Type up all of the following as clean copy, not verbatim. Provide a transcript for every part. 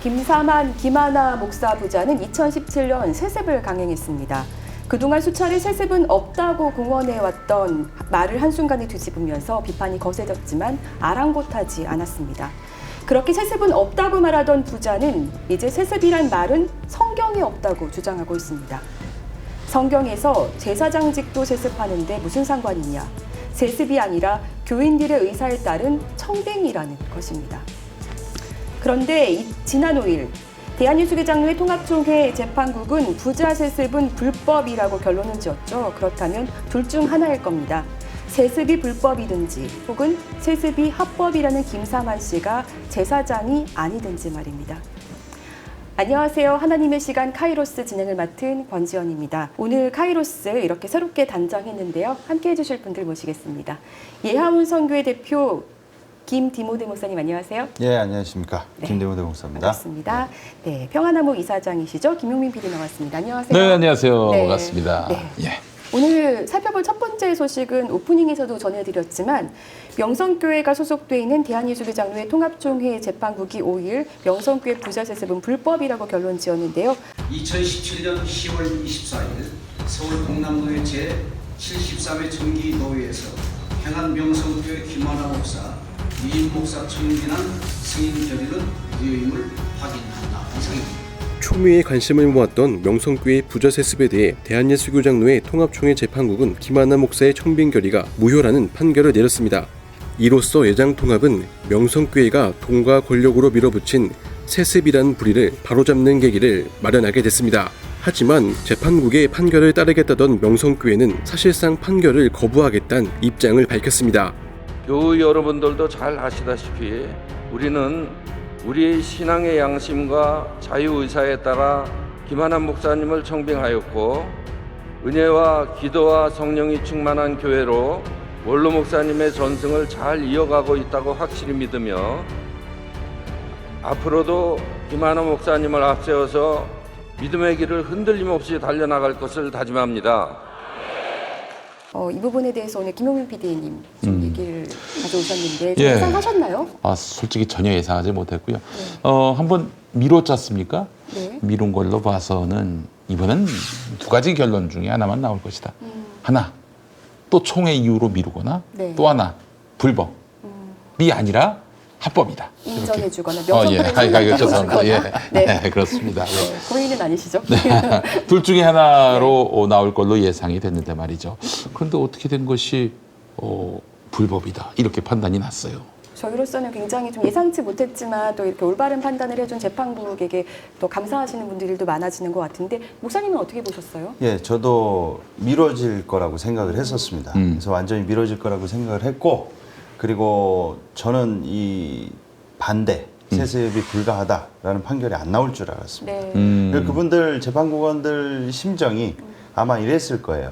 김하나 목사 부자는 2017년 세습을 강행했습니다. 그동안 수차례 세습은 없다고 공언해왔던 말을 한순간에 뒤집으면서 비판이 거세졌지만 아랑곳하지 않았습니다. 그렇게 세습은 없다고 말하던 부자는 이제 세습이란 말은 성경에 없다고 주장하고 있습니다. 성경에서 제사장직도 세습하는데 무슨 상관이냐? 세습이 아니라 교인들의 의사에 따른 청빙이라는 것입니다. 그런데 지난 5일 대한예수교장로회 통합총회 재판국은 부자 세습은 불법이라고 결론을 지었죠. 그렇다면 둘 중 하나일 겁니다. 세습이 불법이든지 혹은 세습이 합법이라는 김사만 씨가 제사장이 아니든지 말입니다. 안녕하세요. 하나님의 시간 카이로스 진행을 맡은 권지연입니다. 오늘 카이로스 이렇게 새롭게 단장했는데요. 함께 해주실 분들 모시겠습니다. 예하운 선교회 대표 김디모데 목사님 안녕하세요. 예, 안녕하십니까. 네. 김디모데 목사입니다. 반갑습니다. 네, 평화나무 이사장이시죠. 김용민 PD 나왔습니다. 안녕하세요. 네, 안녕하세요. 네. 반갑습니다. 네. 예. 오늘 살펴볼 첫 번째 소식은 오프닝에서도 전해드렸지만 명성교회가 소속돼 있는 대한예수교장로회 통합총회 재판국이 5일 명성교회 부자 세습은 불법이라고 결론 지었는데요. 2017년 10월 24일 서울 동남로의 제73회 정기노회에서 행한 명성교회 김하나 목사, 이인 목사 청진한 승인 결의는 무효임을 확인한다. 이상입니다. 초미의 관심을 모았던 명성교회 부자 세습에 대해 대한예수교장로회 통합총회 재판국은 김하나 목사의 청빙 결의가 무효라는 판결을 내렸습니다. 이로써 예장통합은 명성교회가 돈과 권력으로 밀어붙인 세습이라는 불의를 바로잡는 계기를 마련하게 됐습니다. 하지만 재판국의 판결을 따르겠다던 명성교회는 사실상 판결을 거부하겠다는 입장을 밝혔습니다. 교우 여러분들도 잘 아시다시피 우리는 우리의 신앙의 양심과 자유의사에 따라 김하나 목사님을 청빙하였고 은혜와 기도와 성령이 충만한 교회로 원로 목사님의 전승을 잘 이어가고 있다고 확실히 믿으며 앞으로도 김하나 목사님을 앞세워서 믿음의 길을 흔들림 없이 달려나갈 것을 다짐합니다. 이 부분에 대해서 오늘 김용민 PD님 좀 얘기를 가져오셨는데 예. 예상하셨나요? 솔직히 전혀 예상하지 못했고요. 한번 미뤘잖습니까? 네. 미룬 걸로 봐서는 이번엔 두 가지 결론 중에 하나만 나올 것이다. 하나, 또 총회 이후로 미루거나 네. 또 하나, 불법이 아니라 합법이다. 인정해주거나 예. 명성교회를 죄송합니다. 예. 네. 네, 그렇습니다. 예. 네, 고인은 아니시죠? 둘 중에 하나로 나올 걸로 예상이 됐는데 말이죠. 그런데 어떻게 된 것이 불법이다 이렇게 판단이 났어요. 저희로서는 굉장히 좀 예상치 못했지만 또 이렇게 올바른 판단을 해준 재판국에게 또 감사하시는 분들도 많아지는 것 같은데 목사님은 어떻게 보셨어요? 예, 저도 미뤄질 거라고 생각을 했었습니다. 그래서 완전히 미뤄질 거라고 생각을 했고, 그리고 저는 이 반대, 세습이 불가하다라는 판결이 안 나올 줄 알았습니다. 네. 그분들 재판국원들 심정이 아마 이랬을 거예요.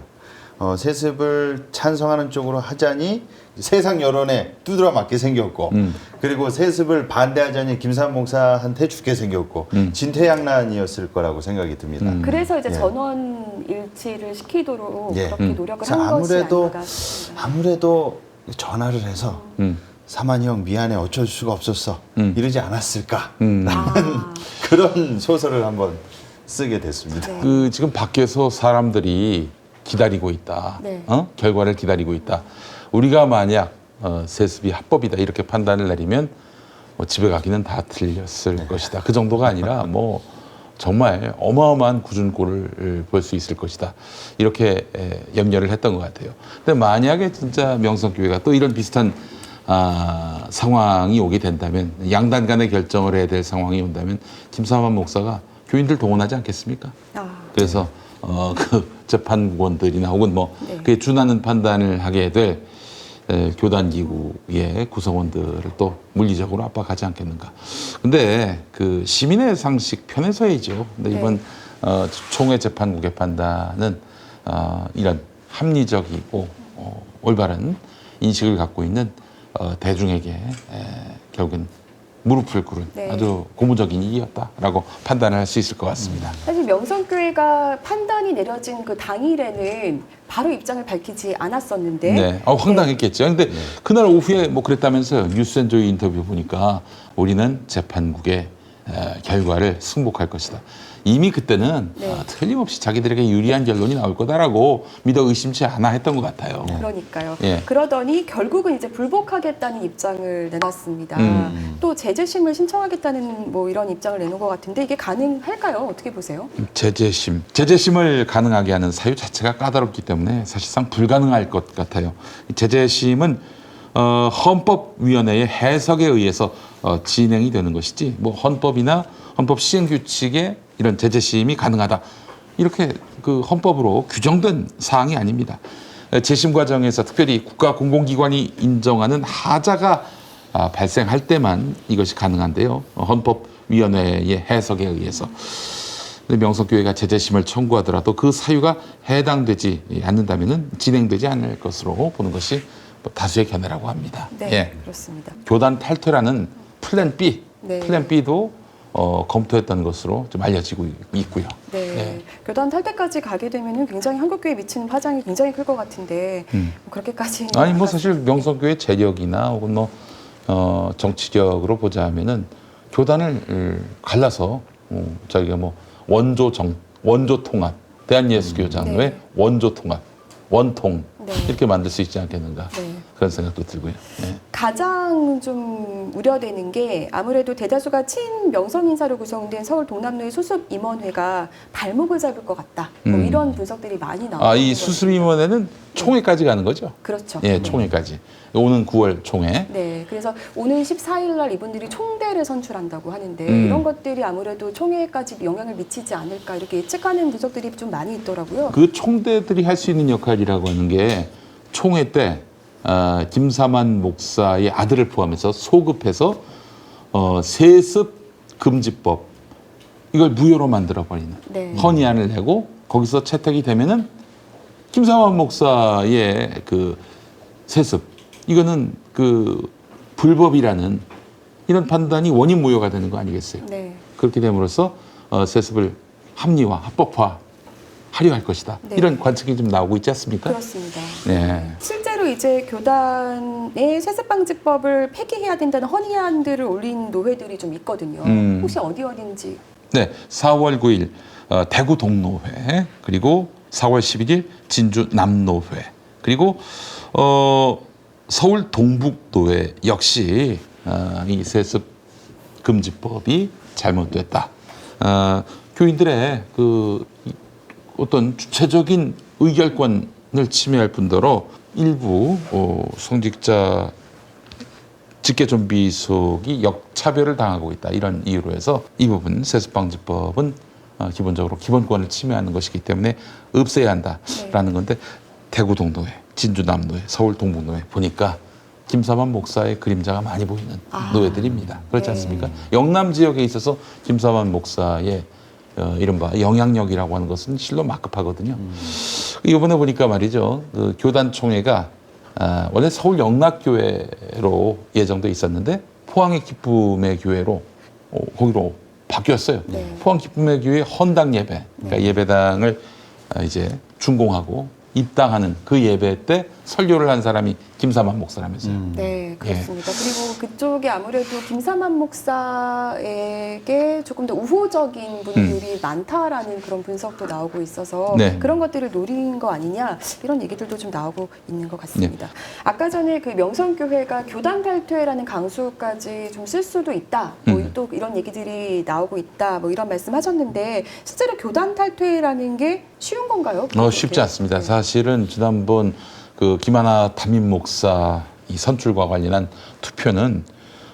세습을 찬성하는 쪽으로 하자니 세상 여론에 두드러 맞게 생겼고, 그리고 세습을 반대하자니 김삼 목사한테 죽게 생겼고, 진퇴양난이었을 거라고 생각이 듭니다. 그래서 이제 예. 전원 일치를 시키도록 예. 그렇게 노력을 그래서 한 것이 아닌가 싶습니다. 아무래도 전화를 해서 사만이 형 미안해 어쩔 수가 없었어 이러지 않았을까 그런 소설을 한번 쓰게 됐습니다. 네. 지금 밖에서 사람들이 기다리고 있다. 네. 결과를 기다리고 있다. 우리가 만약 세습이 합법이다 이렇게 판단을 내리면 집에 가기는 다 틀렸을 것이다. 그 정도가 아니라 정말 어마어마한 굳은꼴을 볼 수 있을 것이다. 이렇게 염려를 했던 것 같아요. 근데 만약에 진짜 명성교회가 또 이런 비슷한 상황이 오게 된다면, 양단 간의 결정을 해야 될 상황이 온다면 김사만 목사가 교인들 동원하지 않겠습니까? 그래서 그 재판국원들이나 혹은 네. 그에 준하는 판단을 하게 될 교단기구의 구성원들을 또 물리적으로 압박하지 않겠는가. 근데 그 시민의 상식 편에서이죠. 근데 이번 총회 재판국의 판단은 이런 합리적이고 올바른 인식을 갖고 있는 대중에게 결국은 무릎을 꿇은 네. 아주 고무적인 일이었다라고 판단을 할 수 있을 것 같습니다. 사실 명성교회가 판단이 내려진 그 당일에는 바로 입장을 밝히지 않았었는데 네, 황당했겠죠. 근데 그날 오후에 그랬다면서요. 뉴스앤조이 인터뷰 보니까 우리는 재판국의 결과를 승복할 것이다. 이미 그때는 네. 틀림없이 자기들에게 유리한 결론이 나올 거다라고 믿어 의심치 않아 했던 것 같아요. 그러니까요. 예. 그러더니 결국은 이제 불복하겠다는 입장을 내놨습니다. 또 제재심을 신청하겠다는 뭐 이런 입장을 내놓은 것 같은데 이게 가능할까요? 어떻게 보세요? 제재심을 가능하게 하는 사유 자체가 까다롭기 때문에 사실상 불가능할 것 같아요. 이 제재심은 헌법위원회의 해석에 의해서 진행이 되는 것이지, 뭐 헌법이나 헌법 시행 규칙에 이런 제재심이 가능하다, 이렇게 그 헌법으로 규정된 사항이 아닙니다. 재심 과정에서 특별히 국가 공공기관이 인정하는 하자가 발생할 때만 이것이 가능한데요. 헌법위원회의 해석에 의해서. 명성교회가 제재심을 청구하더라도 그 사유가 해당되지 않는다면 진행되지 않을 것으로 보는 것이 다수의 견해라고 합니다. 네, 예. 그렇습니다. 교단 탈퇴라는 플랜 B, 네. 플랜 B도 검토했던 것으로 좀 알려지고 있고요. 네. 예. 교단 탈퇴까지 가게 되면은 굉장히 한국교회에 미치는 파장이 굉장히 클 것 같은데 그렇게까지 아니 뭐 사실 명성교회 재력이나 혹은 뭐 정치력으로 보자면은 교단을 갈라서 자기가 뭐 원조 통합, 대한예수교장로의 네. 원조 통합, 원통 네. 이렇게 만들 수 있지 않겠는가 네. 그런 생각도 들고요. 네. 가장 좀 우려되는 게 아무래도 대다수가 친명성 인사로 구성된 서울 동남로의 수습 임원회가 발목을 잡을 것 같다. 뭐 이런 분석들이 많이 나오고 이 수습임원회는 총회까지 가는 거죠? 그렇죠. 예, 총회까지. 오는 9월 총회. 네, 그래서 오는 14일 날 이분들이 총대를 선출한다고 하는데 이런 것들이 아무래도 총회까지 영향을 미치지 않을까 이렇게 예측하는 분석들이 좀 많이 있더라고요. 그 총대들이 할 수 있는 역할이라고 하는 게 총회 때 김사만 목사의 아들을 포함해서 소급해서 세습 금지법 이걸 무효로 만들어 버리는 네. 헌의안을 내고 거기서 채택이 되면은 김사만 목사의 그 세습 이거는 그 불법이라는 이런 판단이 원인 무효가 되는 거 아니겠어요? 네. 그렇게 됨으로써 세습을 합리화, 합법화 하려 할 것이다. 네. 이런 관측이 좀 나오고 있지 않습니까? 그렇습니다. 네. 실제로 이제 교단의 세습방지법을 폐기해야 된다는 헌의안들을 올린 노회들이 좀 있거든요. 혹시 어디인지? 네, 4월 9일 대구 동노회, 그리고 4월 11일 진주 남노회, 그리고 서울 동북노회 역시 이 세습 금지법이 잘못됐다. 교인들의 그 어떤 주체적인 의결권을 침해할 뿐더러 일부 성직자 직계존비속이 역차별을 당하고 있다. 이런 이유로 해서 이 부분 세습방지법은 기본적으로 기본권을 침해하는 것이기 때문에 없애야 한다라는 건데 대구 동노회, 진주 남노회, 서울 동북노회 보니까 김사만 목사의 그림자가 많이 보이는 노회들입니다. 그렇지 네. 않습니까? 영남 지역에 있어서 김사만 목사의 이른바 영향력이라고 하는 것은 실로 막급하거든요. 이번에 보니까 말이죠. 그 교단총회가 원래 서울 영락교회로 예정돼 있었는데 포항의 기쁨의 교회로 거기로 바뀌었어요. 네. 포항 기쁨의 교회 헌당 예배, 그러니까 예배당을 이제 준공하고 입당하는 그 예배 때 설교를 한 사람이 김사만 목사라면서요. 네, 그렇습니다. 그리고 그쪽에 아무래도 김사만 목사에게 조금 더 우호적인 분들이 많다라는 그런 분석도 나오고 있어서 네. 그런 것들을 노린 거 아니냐 이런 얘기들도 좀 나오고 있는 것 같습니다. 아까 전에 그 명성교회가 교단 탈퇴라는 강수까지 좀 쓸 수도 있다. 뭐 또 이런 얘기들이 나오고 있다. 뭐 이런 말씀하셨는데 실제로 교단 탈퇴라는 게 쉬운 건가요? 쉽지 않습니다. 사실은 지난번 그 김하나 담임 목사 이 선출과 관련한 투표는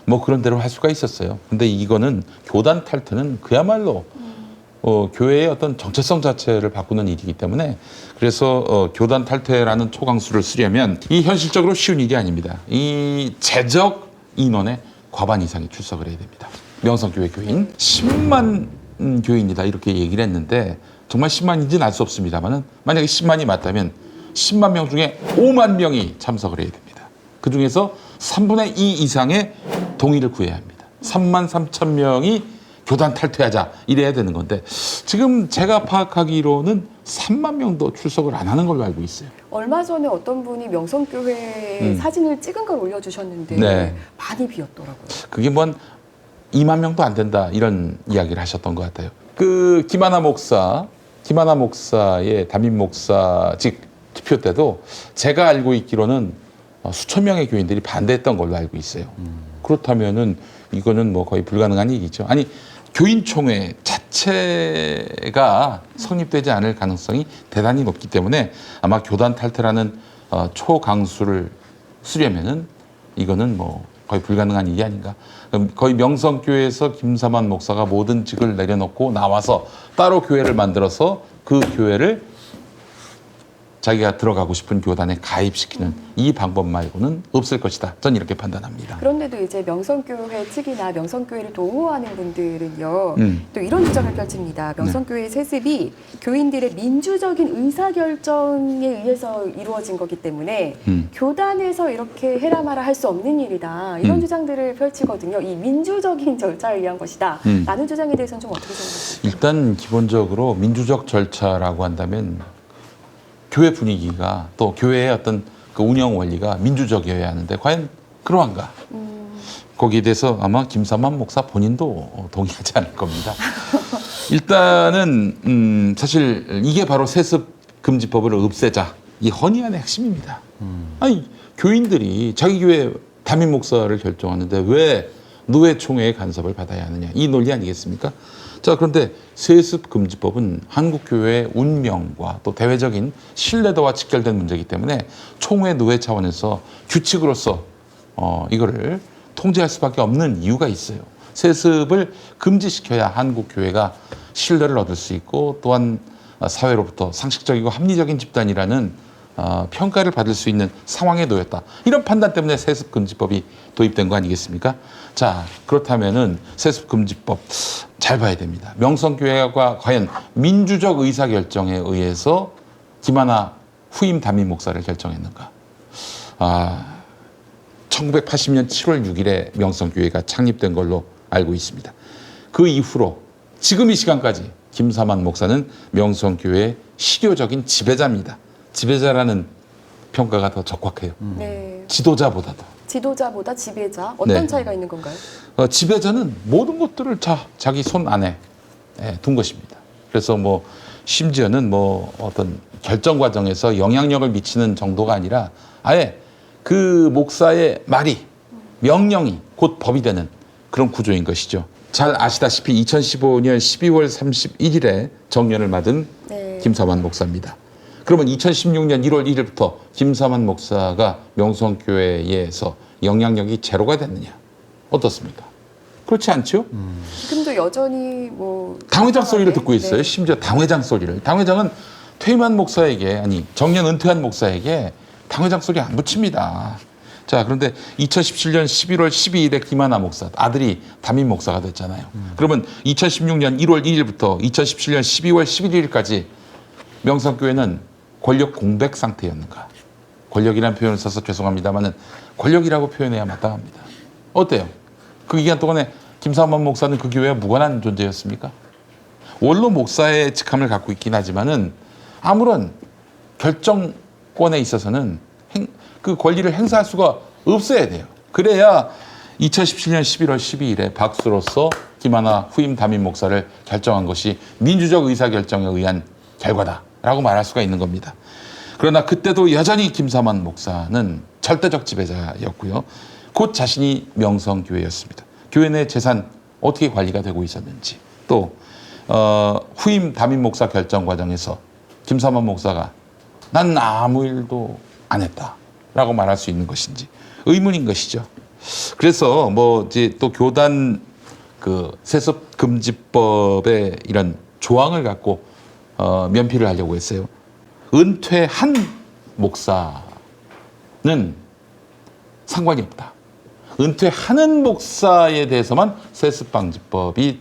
뭐 그런 대로 할 수가 있었어요. 근데 이거는 교단 탈퇴는 그야말로 교회의 어떤 정체성 자체를 바꾸는 일이기 때문에 그래서 교단 탈퇴라는 초강수를 쓰려면 이 현실적으로 쉬운 일이 아닙니다. 이 재적 인원의 과반 이상이 출석을 해야 됩니다. 명성교회 교인 10만 교인이다 이렇게 얘기를 했는데 정말 10만인지는 알 수 없습니다만 만약에 10만이 맞다면 10만 명 중에 5만 명이 참석을 해야 됩니다. 그중에서 3분의 2 이상의 동의를 구해야 합니다. 3만 3천 명이 교단 탈퇴하자 이래야 되는 건데 지금 제가 파악하기로는 3만 명도 출석을 안 하는 걸로 알고 있어요. 얼마 전에 어떤 분이 명성교회 사진을 찍은 걸 올려주셨는데 네. 많이 비었더라고요. 그게 뭔 2만 명도 안 된다 이런 이야기를 하셨던 것 같아요. 그 김하나 목사의 담임 목사직 투표 때도 제가 알고 있기로는 수천 명의 교인들이 반대했던 걸로 알고 있어요. 그렇다면은 이거는 뭐 거의 불가능한 얘기죠. 아니 교인총회 자체가 성립되지 않을 가능성이 대단히 높기 때문에 아마 교단 탈퇴라는 초강수를 쓰려면은 이거는 뭐 거의 불가능한 일이 아닌가. 그럼 거의 명성교회에서 김사만 목사가 모든 직을 내려놓고 나와서 따로 교회를 만들어서 그 교회를 자기가 들어가고 싶은 교단에 가입시키는 이 방법 말고는 없을 것이다. 전 이렇게 판단합니다. 그런데도 이제 명성교회 측이나 명성교회를 동호하는 분들은요, 또 이런 주장을 펼칩니다. 명성교회 세습이 교인들의 민주적인 의사결정에 의해서 이루어진 거기 때문에 교단에서 이렇게 해라 마라 할 수 없는 일이다. 이런 주장들을 펼치거든요. 이 민주적인 절차에 의한 것이다. 라는 주장에 대해서는 좀 어떻게 생각하세요? 일단 기본적으로 민주적 절차라고 한다면 교회 분위기가 또 교회의 어떤 그 운영 원리가 민주적이어야 하는데 과연 그러한가? 거기에 대해서 아마 김사만 목사 본인도 동의하지 않을 겁니다. 일단은 사실 이게 바로 세습금지법을 없애자 이 헌의안의 핵심입니다. 아니 교인들이 자기 교회 담임 목사를 결정하는데 왜 노회총회의 간섭을 받아야 하느냐 이 논리 아니겠습니까? 자, 그런데 세습금지법은 한국교회의 운명과 또 대외적인 신뢰도와 직결된 문제이기 때문에 총회 노회 차원에서 규칙으로서 이거를 통제할 수밖에 없는 이유가 있어요. 세습을 금지시켜야 한국교회가 신뢰를 얻을 수 있고 또한 사회로부터 상식적이고 합리적인 집단이라는 평가를 받을 수 있는 상황에 놓였다. 이런 판단 때문에 세습금지법이 도입된 거 아니겠습니까? 자, 그렇다면은 세습금지법 잘 봐야 됩니다. 명성교회가 과연 민주적 의사결정에 의해서 김하나 후임 담임 목사를 결정했는가? 1980년 7월 6일에 명성교회가 창립된 걸로 알고 있습니다. 그 이후로 지금 이 시간까지 김사만 목사는 명성교회의 실효적인 지배자입니다. 지배자라는 평가가 더 적확해요. 네. 지도자보다도. 지도자보다 지배자? 어떤 네. 차이가 있는 건가요? 지배자는 모든 것들을 자기 손 안에 둔 것입니다. 그래서 뭐 심지어는 뭐 어떤 결정 과정에서 영향력을 미치는 정도가 아니라 아예 그 목사의 말이 명령이 곧 법이 되는 그런 구조인 것이죠. 잘 아시다시피 2015년 12월 31일에 정년을 맞은 네. 김사만 목사입니다. 그러면 2016년 1월 1일부터 김사만 목사가 명성교회에서 영향력이 제로가 됐느냐? 어떻습니까? 그렇지 않죠? 지금도 여전히 뭐 당회장 소리를 듣고 있어요. 네. 심지어 당회장 소리를. 당회장은 퇴임한 목사에게 아니 정년 은퇴한 목사에게 당회장 소리 안 붙입니다. 자, 그런데 2017년 11월 12일에 김하나 목사 아들이 담임 목사가 됐잖아요. 그러면 2016년 1월 1일부터 2017년 12월 11일까지 명성교회는 권력 공백 상태였는가? 권력이라는 표현을 써서 죄송합니다만은 권력이라고 표현해야 마땅합니다. 어때요? 그 기간 동안에 김사만 목사는 그 교회와 무관한 존재였습니까? 원로 목사의 직함을 갖고 있긴 하지만은 아무런 결정권에 있어서는 그 권리를 행사할 수가 없어야 돼요. 그래야 2017년 11월 12일에 박수로서 김하나 후임 담임 목사를 결정한 것이 민주적 의사결정에 의한 결과다라고 말할 수가 있는 겁니다. 그러나 그때도 여전히 김사만 목사는 절대적 지배자였고요. 곧 자신이 명성교회였습니다. 교회 내 재산 어떻게 관리가 되고 있었는지 또 후임 담임 목사 결정 과정에서 김사만 목사가 난 아무 일도 안 했다라고 말할 수 있는 것인지 의문인 것이죠. 그래서 뭐 이제 또 교단 그 세습금지법의 이런 조항을 갖고 면피를 하려고 했어요. 은퇴한 목사는 상관이 없다. 은퇴하는 목사에 대해서만 세습방지법이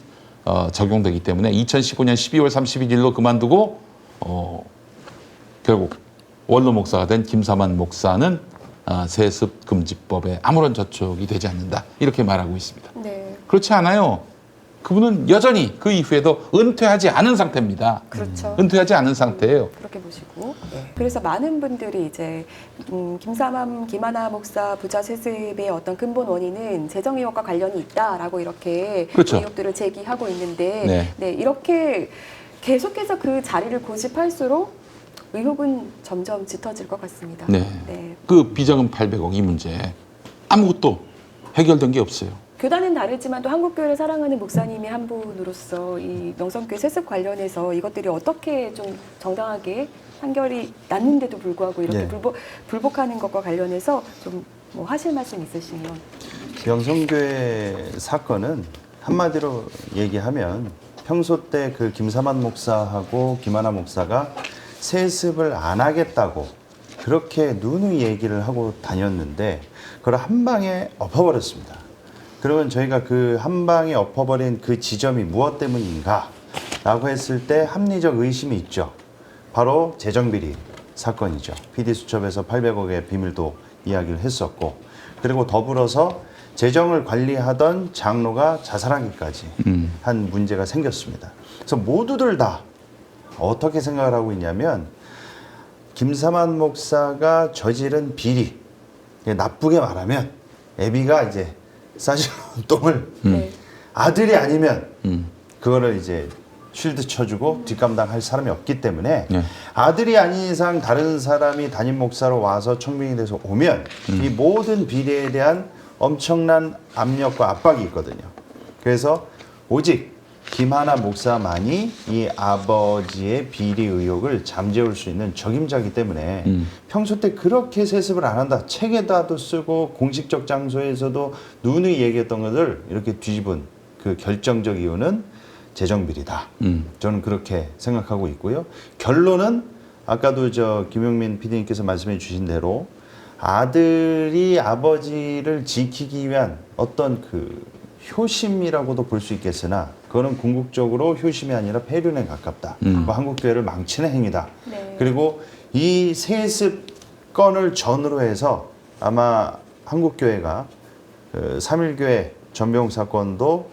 적용되기 때문에 2015년 12월 31일로 그만두고 결국 원로 목사가 된 김사만 목사는 세습금지법에 아무런 저촉이 되지 않는다. 이렇게 말하고 있습니다. 네. 그렇지 않아요. 그분은 여전히 그 이후에도 은퇴하지 않은 상태입니다. 그렇죠. 은퇴하지 않은 상태예요. 그렇게 보시고. 네. 그래서 많은 분들이 이제 김하나 목사 부자 세습의 어떤 근본 원인은 재정 의혹과 관련이 있다라고 이렇게 그렇죠. 의혹들을 제기하고 있는데 네. 네, 이렇게 계속해서 그 자리를 고집할수록 의혹은 점점 짙어질 것 같습니다. 네. 네. 그 비자금 800억 이 문제 아무것도 해결된 게 없어요. 교단은 다르지만 또 한국교회를 사랑하는 목사님이 한 분으로서 이 명성교회 세습 관련해서 이것들이 어떻게 좀 정당하게 판결이 났는데도 불구하고 이렇게 네. 불복하는 것과 관련해서 좀 뭐 하실 말씀 있으시면. 명성교회 사건은 한마디로 얘기하면 평소 때 그 김사만 목사하고 김하나 목사가 세습을 안 하겠다고 그렇게 누누이 얘기를 하고 다녔는데 그걸 한 방에 엎어버렸습니다. 그러면 저희가 그 한 방에 엎어버린 그 지점이 무엇 때문인가 라고 했을 때 합리적 의심이 있죠. 바로 재정비리 사건이죠. PD수첩에서 800억의 비밀도 이야기를 했었고, 그리고 더불어서 재정을 관리하던 장로가 자살하기까지 한 문제가 생겼습니다. 그래서 모두들 다 어떻게 생각을 하고 있냐면 김사만 목사가 저지른 비리, 나쁘게 말하면 애비가 이제 싸지는 똥을 네. 아들이 아니면 그거를 이제 쉴드 쳐주고 뒷감당할 사람이 없기 때문에 네. 아들이 아닌 이상 다른 사람이 담임 목사로 와서 청빙이 돼서 오면 이 모든 비리에 대한 엄청난 압력과 압박이 있거든요. 그래서 오직 김하나 목사만이 이 아버지의 비리 의혹을 잠재울 수 있는 적임자이기 때문에 평소 때 그렇게 세습을 안 한다. 책에다도 쓰고 공식적 장소에서도 누누이 얘기했던 것을 이렇게 뒤집은 그 결정적 이유는 재정비리다. 저는 그렇게 생각하고 있고요. 결론은 아까도 김용민 PD님께서 말씀해 주신 대로 아들이 아버지를 지키기 위한 어떤 그 효심이라고도 볼 수 있겠으나 그거는 궁극적으로 효심이 아니라 폐륜에 가깝다. 뭐 한국교회를 망치는 행위다. 네. 그리고 이 세습 건을 전후로 해서 아마 한국교회가 3.1교회 전병 사건도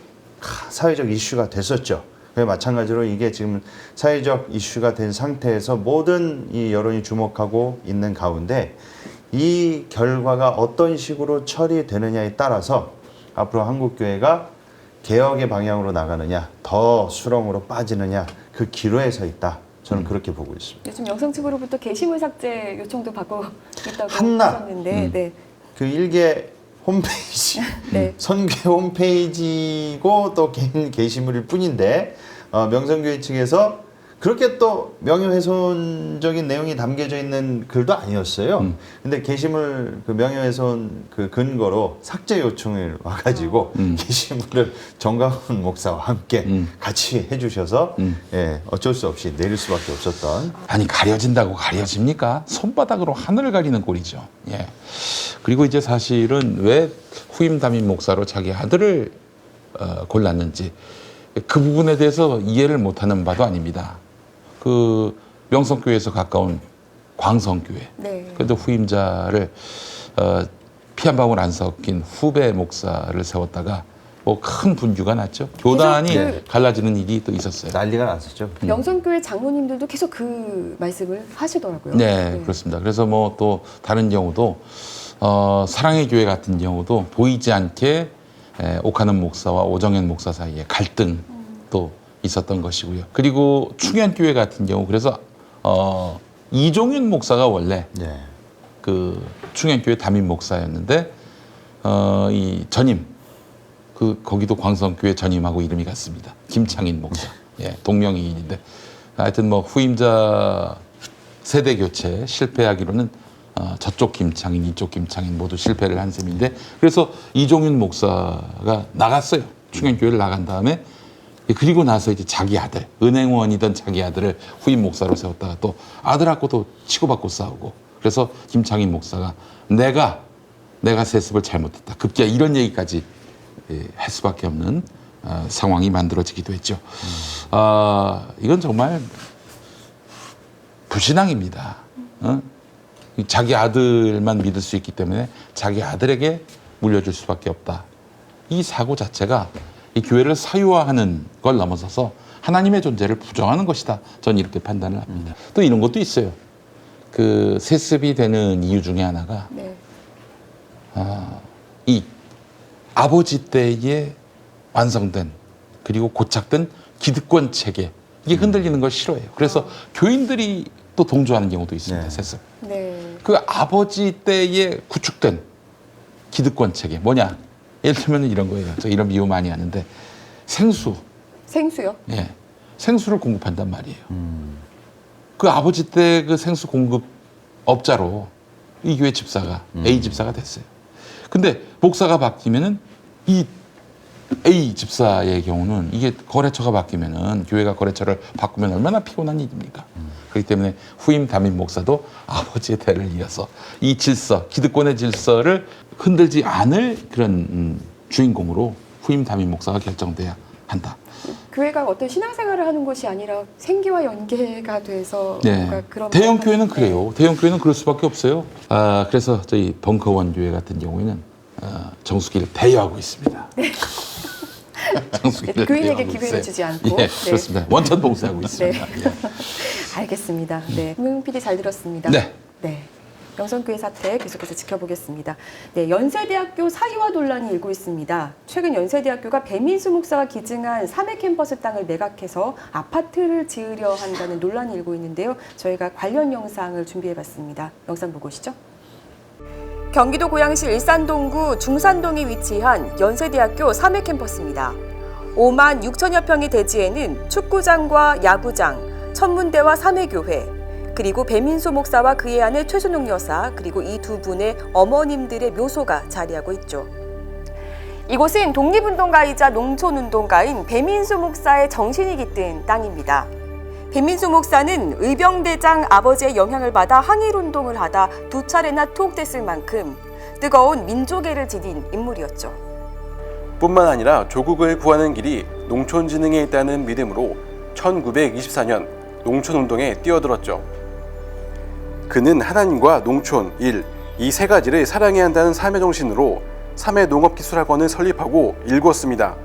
사회적 이슈가 됐었죠. 마찬가지로 이게 지금 사회적 이슈가 된 상태에서 모든 이 여론이 주목하고 있는 가운데 이 결과가 어떤 식으로 처리되느냐에 따라서 앞으로 한국교회가 개혁의 방향으로 나가느냐, 더 수렁으로 빠지느냐, 그 기로에 서 있다. 저는 그렇게 보고 있습니다. 요즘 영성 측으로부터 게시물 삭제 요청도 받고 있다고 한낱. 하셨는데, 네. 그 일개 홈페이지, 네. 선교회 홈페이지고 또 개인 게시물일 뿐인데 명성교회 측에서 그렇게 또 명예훼손적인 내용이 담겨져 있는 글도 아니었어요. 근데 게시물 그 명예훼손 그 근거로 삭제 요청을 와가지고 게시물을 정강훈 목사와 함께 같이 해주셔서 예, 어쩔 수 없이 내릴 수밖에 없었던. 아니 가려진다고 가려집니까? 손바닥으로 하늘을 가리는 꼴이죠. 예. 그리고 이제 사실은 왜 후임 담임 목사로 자기 아들을 골랐는지 그 부분에 대해서 이해를 못하는 바도 아닙니다. 그 명성교회에서 가까운 광성교회. 네. 그래도 후임자를 피 한 방울 안 섞인 후배 목사를 세웠다가 뭐 큰 분규가 났죠. 교단이 계속 갈라지는 일이 또 있었어요. 난리가 났었죠. 명성교회 장로님들도 계속 그 말씀을 하시더라고요. 네, 그렇습니다. 그래서 뭐 또 다른 경우도 사랑의 교회 같은 경우도 보이지 않게 옥하는 목사와 오정현 목사 사이에 갈등도 있었던 것이고요. 그리고 충현교회 같은 경우 그래서 이종윤 목사가 원래 네. 그 충현교회 담임 목사였는데 이 전임 거기도 광성교회 전임하고 이름이 같습니다. 김창인 목사. 예, 동명이인인데 하여튼 뭐 후임자 세대 교체 실패하기로는 저쪽 김창인, 이쪽 김창인 모두 실패를 한 셈인데 그래서 이종윤 목사가 나갔어요. 충현교회를 나간 다음에 그리고 나서 이제 자기 아들, 은행원이던 자기 아들을 후임 목사로 세웠다가 또 아들하고도 치고받고 싸우고 그래서 김창인 목사가 내가 세습을 잘못했다. 급기야 이런 얘기까지 할 수밖에 없는 상황이 만들어지기도 했죠. 이건 정말 불신앙입니다. 자기 아들만 믿을 수 있기 때문에 자기 아들에게 물려줄 수밖에 없다. 이 사고 자체가 이 교회를 사유화하는 걸 넘어서서 하나님의 존재를 부정하는 것이다. 저는 이렇게 판단을 합니다. 또 이런 것도 있어요. 그 세습이 되는 이유 중에 하나가 네. 이 아버지 때에 완성된 그리고 고착된 기득권 체계 이게 흔들리는 걸 싫어해요. 그래서 교인들이 또 동조하는 경우도 있습니다. 네. 세습. 네. 그 아버지 때에 구축된 기득권 체계 뭐냐? 예를 들면 이런 거예요. 저 이런 비유 많이 하는데 생수, 생수요? 예, 생수를 공급한단 말이에요. 그 아버지 때 그 생수 공급업자로 이 교회 집사가 A 집사가 됐어요. 근데 목사가 바뀌면은 이 A 집사의 경우는 이게 거래처가 바뀌면은 교회가 거래처를 바꾸면 얼마나 피곤한 일입니까? 그렇기 때문에 후임 담임 목사도 아버지의 대를 이어서 이 질서, 기득권의 질서를 흔들지 않을 그런 주인공으로 후임 담임 목사가 결정돼야 한다. 교회가 어떤 신앙생활을 하는 것이 아니라 생기와 연계가 돼서 뭔가 그런 대형 교회는 그래요. 대형 교회는 그럴 수밖에 없어요. 그래서 저희 벙커원 교회 같은 경우에는 정수기를 대여하고 있습니다. 정수기를 교인에게 대여하고 기회를 있어요. 주지 않고. 예, 네. 그렇습니다. 원천 봉쇄하고 있습니다. 네. 예. 알겠습니다. 네, 김용 PD 잘 들었습니다. 네. 네. 명성교회 사태 계속해서 지켜보겠습니다. 네, 연세대학교 사유화 논란이 일고 있습니다. 최근 연세대학교가 배민수 목사가 기증한 3회 캠퍼스 땅을 매각해서 아파트를 지으려 한다는 논란이 일고 있는데요. 저희가 관련 영상을 준비해봤습니다. 영상 보고 오시죠. 경기도 고양시 일산동구 중산동에 위치한 연세대학교 3회 캠퍼스입니다. 5만 6천여 평의 대지에는 축구장과 야구장, 천문대와 3회 교회, 그리고 배민수 목사와 그의 아내 최순옥 여사, 그리고 이 두 분의 어머님들의 묘소가 자리하고 있죠. 이곳은 독립운동가이자 농촌운동가인 배민수 목사의 정신이 깃든 땅입니다. 배민수 목사는 의병대장 아버지의 영향을 받아 항일운동을 하다 2차례나 투옥됐을 만큼 뜨거운 민족애를 지닌 인물이었죠. 뿐만 아니라 조국을 구하는 길이 농촌진흥에 있다는 믿음으로 1924년 농촌운동에 뛰어들었죠. 그는 하나님과 농촌, 일, 이 세 가지를 사랑해야 한다는 삶의 정신으로 3회 농업기술학원을 설립하고 일궜습니다.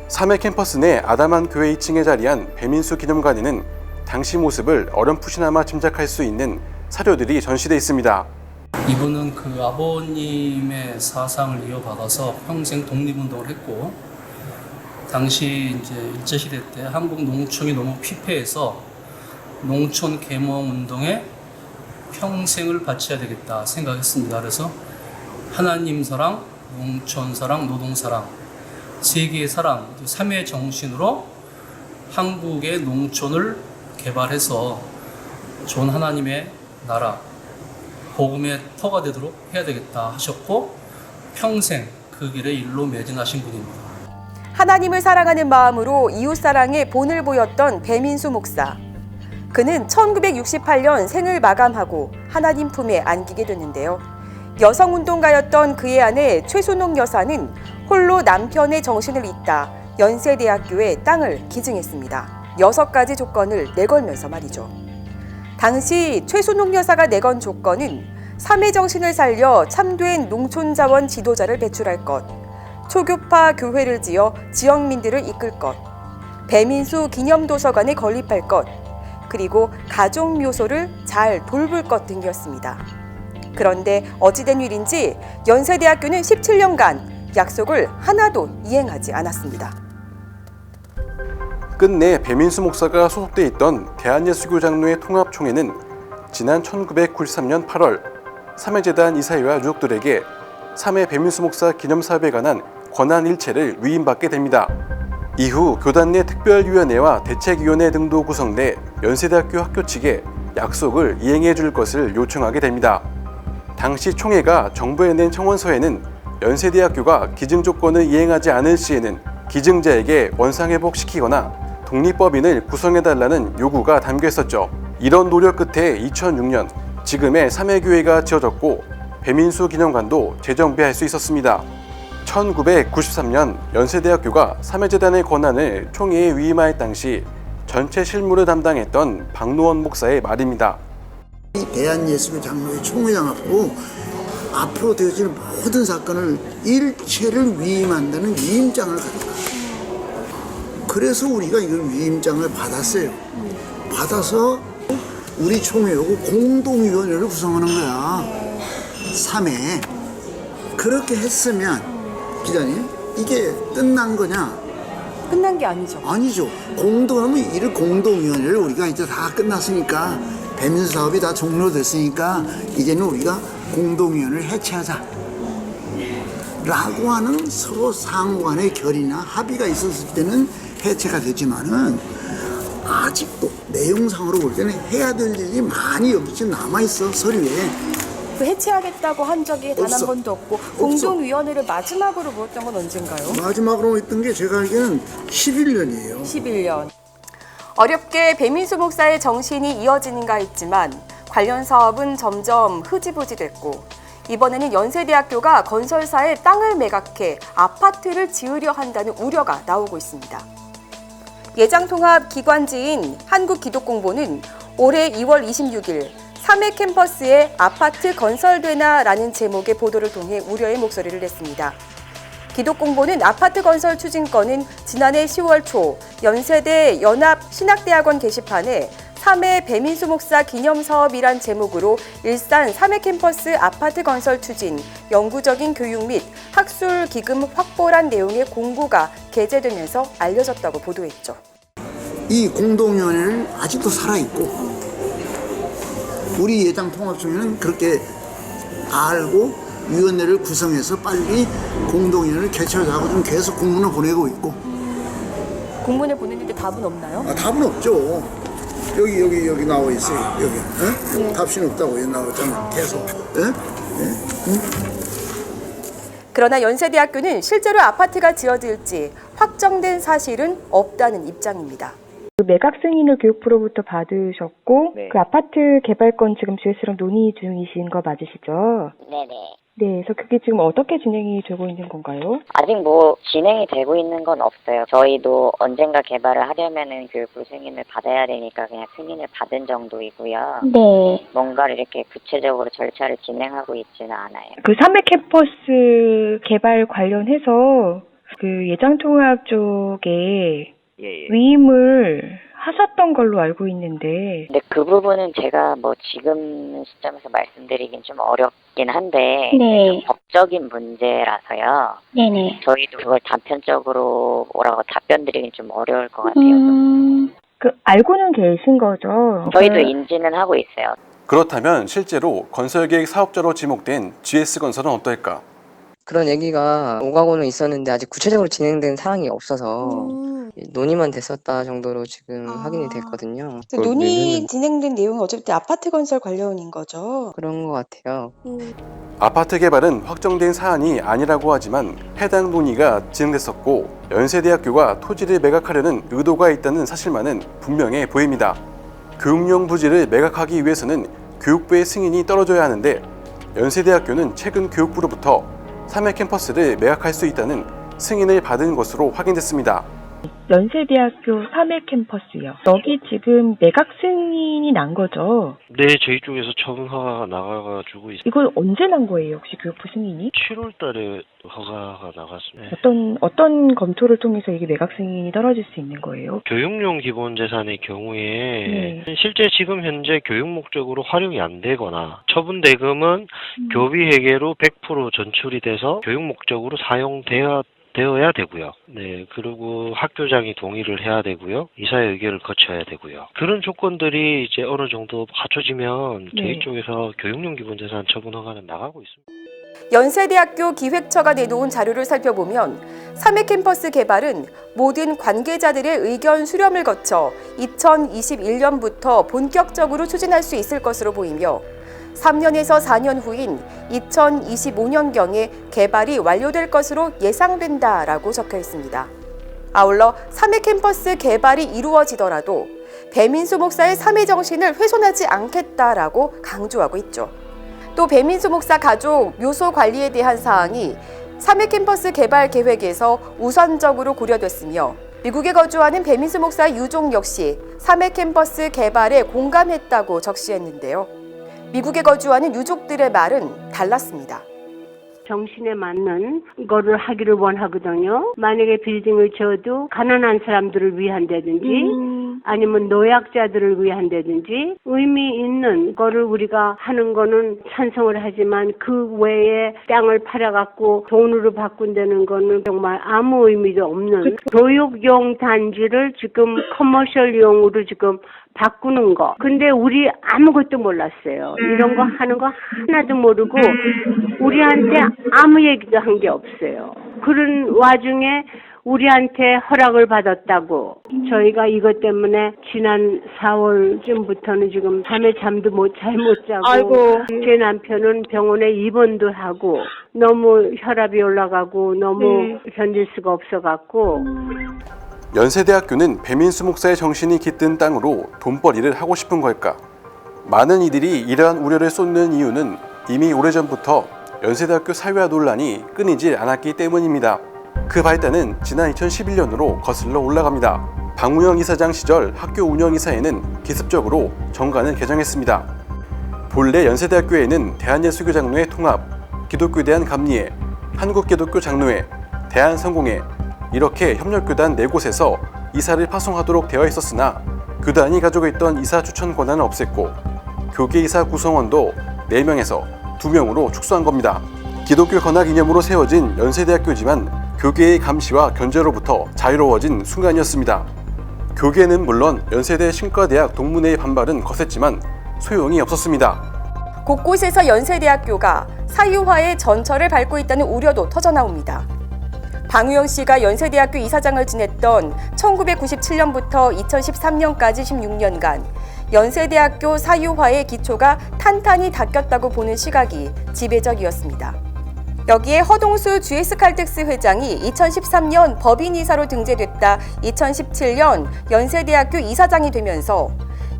3회 캠퍼스 내 아담한 교회 2층에 자리한 배민수 기념관에는 당시 모습을 어렴풋이나마 짐작할 수 있는 사료들이 전시되어 있습니다. 이분은 그 아버님의 사상을 이어받아서 평생 독립운동을 했고, 당시 이제 일제시대 때 한국 농촌이 너무 피폐해서 농촌 계몽 운동에 평생을 바쳐야 되겠다 생각했습니다. 그래서 하나님 사랑, 농촌 사랑, 노동 사랑, 세계의 사랑, 3회 정신으로 한국의 농촌을 개발해서 좋은 하나님의 나라, 복음의 터가 되도록 해야 되겠다 하셨고 평생 그 길에 일로 매진하신 분입니다. 하나님을 사랑하는 마음으로 이웃사랑에 본을 보였던 배민수 목사. 그는 1968년 생을 마감하고 하나님 품에 안기게 됐는데요. 여성운동가였던 그의 아내 최순옥 여사는 홀로 남편의 정신을 잇다 연세대학교에 땅을 기증했습니다. 6가지 조건을 내걸면서 말이죠. 당시 최순옥 여사가 내건 조건은 3회 정신을 살려 참된 농촌자원 지도자를 배출할 것, 초교파 교회를 지어 지역민들을 이끌 것, 배민수 기념도서관에 건립할 것, 그리고 가족 묘소를 잘 돌볼 것 등이었습니다. 그런데 어찌된 일인지 연세대학교는 17년간 약속을 하나도 이행하지 않았습니다. 끝내 배민수 목사가 소속돼 있던 대한예수교장로회 통합총회는 지난 1993년 8월 3회재단 이사회와 유족들에게 3회 배민수 목사 기념사업에 관한 권한 일체를 위임받게 됩니다. 이후 교단 내 특별위원회와 대책위원회 등도 구성돼 연세대학교 학교 측에 약속을 이행해 줄 것을 요청하게 됩니다. 당시 총회가 정부에 낸 청원서에는 연세대학교가 기증 조건을 이행하지 않을 시에는 기증자에게 원상회복시키거나 독립법인을 구성해달라는 요구가 담겨 있었죠. 이런 노력 끝에 2006년 지금의 3회교회가 지어졌고 배민수 기념관도 재정비할 수 있었습니다. 1993년 연세대학교가 3회재단의 권한을 총회에 위임할 당시 전체 실무를 담당했던 박노원 목사의 말입니다. 대한예수교 장로회 총회장하고 앞으로 되어질 모든 사건을 일체를 위임한다는 위임장을 가져가. 그래서 우리가 이걸 위임장을 받았어요. 받아서 우리 총회하고 공동위원회를 구성하는 거야. 3회. 그렇게 했으면 기자님 이게 끝난 거냐? 끝난 게 아니죠. 아니죠. 공동하면 이를 공동위원회를 우리가 이제 다 끝났으니까 배민 사업이 다 종료됐으니까 이제는 우리가 공동위원회를 해체하자. 라고 하는 서로 상호간의 결의나 합의가 있었을 때는 해체가 되지만은 아직도 내용상으로 볼 때는 해야 될 일이 많이 여기 남아있어 서류에. 그 해체하겠다고 한 적이 단 한 없어. 번도 없고 없어. 공동위원회를 마지막으로 모았던 건 언젠가요? 마지막으로 했던 게 제가 알기에는 11년이에요. 11년. 어렵게 배민수 목사의 정신이 이어지는가 했지만 관련 사업은 점점 흐지부지 됐고 이번에는 연세대학교가 건설사에 땅을 매각해 아파트를 지으려 한다는 우려가 나오고 있습니다. 예장통합기관지인 한국기독공보는 올해 2월 26일 3회 캠퍼스에 아파트 건설되나라는 제목의 보도를 통해 우려의 목소리를 냈습니다. 기독공보는 아파트 건설 추진건은 지난해 10월 초 연세대 연합신학대학원 게시판에 3회 배민수 목사 기념사업이란 제목으로 일산 3회 캠퍼스 아파트 건설 추진, 영구적인 교육 및 학술 기금 확보란 내용의 공고가 게재되면서 알려졌다고 보도했죠. 이 공동위원회는 아직도 살아있고 우리 예장통합총회는 그렇게 알고 위원회를 구성해서 빨리 공동위원회를 개최하자고 좀 계속 공문을 보내고 있고. 공문을 보냈는데 답은 없나요? 답은 없죠. 여기 나와 있어요. 여기. 에? 답신 없다고 여기 나왔잖아요. 계속. 에? 그러나 연세대학교는 실제로 아파트가 지어질지 확정된 사실은 없다는 입장입니다. 매각 승인을 교육부로부터 받으셨고 네. 그 아파트 개발권 지금 GS랑 논의 중이신 거 맞으시죠? 네네. 네, 그래서 그게 지금 어떻게 진행이 되고 있는 건가요? 아직 뭐 진행이 되고 있는 건 없어요. 저희도 언젠가 개발을 하려면은 교육부 승인을 받아야 되니까 그냥 승인을 받은 정도이고요. 네. 뭔가를 이렇게 구체적으로 절차를 진행하고 있지는 않아요. 그 3회 캠퍼스 개발 관련해서 그 예장통합 쪽에 위임을 하셨던 걸로 알고 있는데. 근데 그 부분은 제가 뭐 지금 시점에서 말씀드리긴 좀 어렵긴 한데 좀 법적인 문제라서요. 네네. 저희도 그걸 단편적으로 뭐라고 답변 드리긴 좀 어려울 것 같아요. 그 알고는 계신 거죠? 저희도 인지는 하고 있어요. 그렇다면 실제로 건설계획 사업자로 지목된 GS건설은 어떨까? 그런 얘기가 오가고는 있었는데 아직 구체적으로 진행된 사항이 없어서 논의만 됐었다 정도로 지금 확인이 됐거든요. 논의 진행된 내용은 어차피 아파트 건설 관련인 거죠? 그런 것 같아요. 아파트 개발은 확정된 사안이 아니라고 하지만 해당 논의가 진행됐었고 연세대학교가 토지를 매각하려는 의도가 있다는 사실만은 분명해 보입니다. 교육용 부지를 매각하기 위해서는 교육부의 승인이 떨어져야 하는데 연세대학교는 최근 교육부로부터 3회 캠퍼스를 매각할 수 있다는 승인을 받은 것으로 확인됐습니다. 연세대학교 3회 캠퍼스요. 여기 지금 매각 승인이 난 거죠? 네, 저희 쪽에서 처분 허가가 나가가지고 있어요. 이건 언제 난 거예요, 혹시 교육부 승인이? 7월 달에 허가가 나갔습니다. 어떤 검토를 통해서 이게 매각 승인이 떨어질 수 있는 거예요? 교육용 기본재산의 경우에 실제 지금 현재 교육 목적으로 활용이 안 되거나 처분 대금은 교비 회계로 100% 전출이 돼서 교육 목적으로 사용되어야 되고요. 네, 그리고 학교장이 동의를 해야 되고요. 이사의 의결을 거쳐야 되고요. 그런 조건들이 이제 어느 정도 갖춰지면 저희 쪽에서 교육용 기본재산 처분 허가는 나가고 있습니다. 연세대학교 기획처가 내놓은 자료를 살펴보면 3회 캠퍼스 개발은 모든 관계자들의 의견 수렴을 거쳐 2021년부터 본격적으로 추진할 수 있을 것으로 보이며 3년에서 4년 후인 2025년경에 개발이 완료될 것으로 예상된다라고 적혀 있습니다. 아울러 3회 캠퍼스 개발이 이루어지더라도 배민수 목사의 3회 정신을 훼손하지 않겠다라고 강조하고 있죠. 또 배민수 목사 가족 묘소 관리에 대한 사항이 3회 캠퍼스 개발 계획에서 우선적으로 고려됐으며 미국에 거주하는 배민수 목사 유족 역시 3회 캠퍼스 개발에 공감했다고 적시했는데요. 미국에 거주하는 유족들의 말은 달랐습니다. 정신에 맞는 거를 하기를 원하거든요. 만약에 빌딩을 지어도 가난한 사람들을 위한다든지 아니면 노약자들을 위한다든지 의미 있는 거를 우리가 하는 거는 찬성을 하지만 그 외에 땅을 팔아갖고 돈으로 바꾼다는 거는 정말 아무 의미도 없는 교육용 단지를 지금 커머셜용으로 지금 바꾸는 거. 근데 우리 아무것도 몰랐어요. 이런 거 하는 거 하나도 모르고 우리한테 아무 얘기도 한 게 없어요. 그런 와중에 우리한테 허락을 받았다고. 저희가 이것 때문에 지난 4월쯤부터는 지금 밤에 잠도 잘 못 자고 아이고. 제 남편은 병원에 입원도 하고 너무 혈압이 올라가고 너무 견딜 수가 없어갖고 연세대학교는 배민수 목사의 정신이 깃든 땅으로 돈벌이를 하고 싶은 걸까? 많은 이들이 이러한 우려를 쏟는 이유는 이미 오래전부터 연세대학교 사유화 논란이 끊이질 않았기 때문입니다. 그 발단은 지난 2011년으로 거슬러 올라갑니다. 박무영 이사장 시절 학교 운영이사회는 기습적으로 정관을 개정했습니다. 본래 연세대학교에는 대한예수교장로회 통합, 기독교대한 감리회, 한국기독교장로회, 대한성공회 이렇게 협력교단 4곳에서 이사를 파송하도록 되어 있었으나 교단이 가지고 있던 이사 추천 권한을 없앴고 교계이사 구성원도 4명에서 2명으로 축소한 겁니다. 기독교 건학 이념으로 세워진 연세대학교지만 교계의 감시와 견제로부터 자유로워진 순간이었습니다. 교계는 물론 연세대 신과대학 동문회의 반발은 거셌지만 소용이 없었습니다. 곳곳에서 연세대학교가 사유화의 전철을 밟고 있다는 우려도 터져나옵니다. 방우영 씨가 연세대학교 이사장을 지냈던 1997년부터 2013년까지 16년간 연세대학교 사유화의 기초가 탄탄히 닦였다고 보는 시각이 지배적이었습니다. 여기에 허동수 GS칼텍스 회장이 2013년 법인이사로 등재됐다 2017년 연세대학교 이사장이 되면서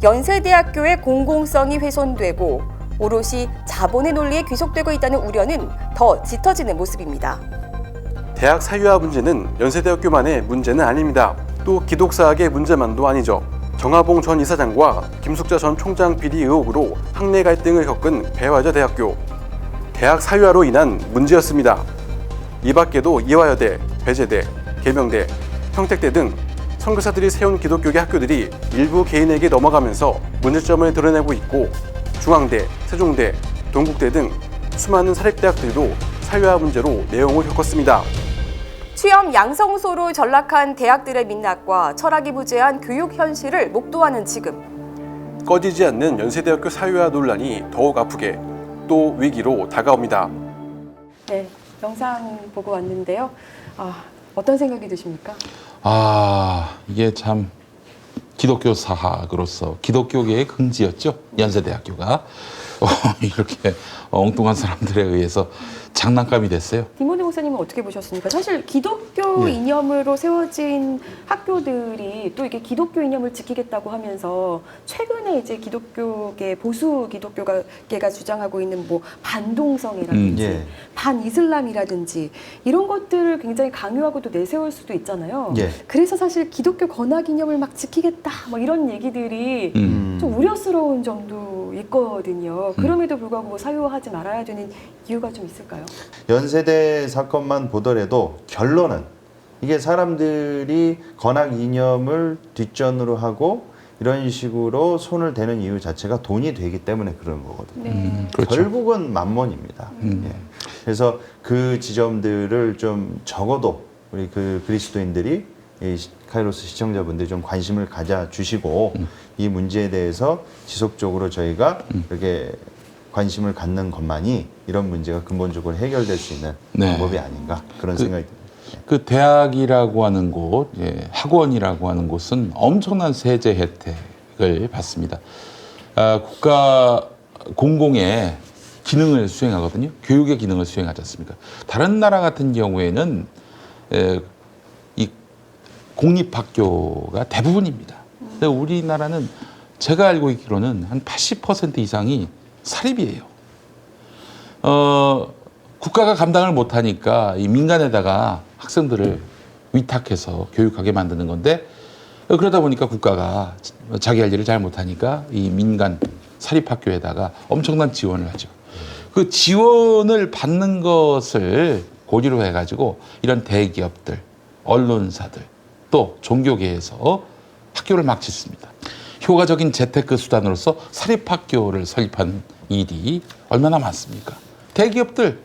연세대학교의 공공성이 훼손되고 오롯이 자본의 논리에 귀속되고 있다는 우려는 더 짙어지는 모습입니다. 대학 사유화 문제는 연세대학교만의 문제는 아닙니다. 또 기독사학의 문제만도 아니죠. 정하봉 전 이사장과 김숙자 전 총장 비리 의혹으로 학내 갈등을 겪은 배화저 대학교. 대학 사유화로 인한 문제였습니다. 이 밖에도 이화여대, 배재대, 계명대, 평택대 등 선교사들이 세운 기독교계 학교들이 일부 개인에게 넘어가면서 문제점을 드러내고 있고 중앙대, 세종대, 동국대 등 수많은 사립대학들도 사유화 문제로 내용을 겪었습니다. 취업 양성소로 전락한 대학들의 민낯과 철학이 부재한 교육 현실을 목도하는 지금. 꺼지지 않는 연세대학교 사유화 논란이 더욱 아프게 또 위기로 다가옵니다. 네, 영상 보고 왔는데요. 어떤 생각이 드십니까? 이게 참 기독교 사학으로서 기독교계의 긍지였죠. 연세대학교가 이렇게 엉뚱한 사람들에 의해서 장난감이 됐어요. 디모데 목사님은 어떻게 보셨습니까? 사실 기독교 이념으로 세워진 학교들이 또 이게 기독교 이념을 지키겠다고 하면서 최근에 이제 기독교계 보수 기독교계가 주장하고 있는 뭐 반동성이라든지 반이슬람이라든지 이런 것들을 굉장히 강요하고 또 내세울 수도 있잖아요. 그래서 사실 기독교 건학 이념을 막 지키겠다 뭐 이런 얘기들이 좀 우려스러운 점도 있거든요. 그럼에도 불구하고 사유화하지 말아야 되는 이유가 좀 있을까요? 연세대 사건만 보더라도 결론은 이게 사람들이 건학 이념을 뒷전으로 하고 이런 식으로 손을 대는 이유 자체가 돈이 되기 때문에 그런 거거든요. 그렇죠. 결국은 만몬입니다. 그래서 그 지점들을 좀 적어도 우리 그 그리스도인들이 이 카이로스 시청자분들이 좀 관심을 가져주시고 이 문제에 대해서 지속적으로 저희가 이렇게 관심을 갖는 것만이 이런 문제가 근본적으로 해결될 수 있는 방법이 아닌가 그런 생각이 듭니다. 그 대학이라고 하는 곳, 학원이라고 하는 곳은 엄청난 세제 혜택을 받습니다. 국가 공공의 기능을 수행하거든요. 교육의 기능을 수행하지 않습니까? 다른 나라 같은 경우에는 이 공립학교가 대부분입니다. 근데 우리나라는 제가 알고 있기로는 한 80% 이상이 사립이에요. 국가가 감당을 못하니까 이 민간에다가 학생들을 위탁해서 교육하게 만드는 건데 그러다 보니까 국가가 자기 할 일을 잘 못하니까 이 민간 사립학교에다가 엄청난 지원을 하죠. 그 지원을 받는 것을 고리로 해가지고 이런 대기업들, 언론사들, 또 종교계에서 학교를 막 짓습니다. 효과적인 재테크 수단으로서 사립학교를 설립한 일이 얼마나 많습니까? 대기업들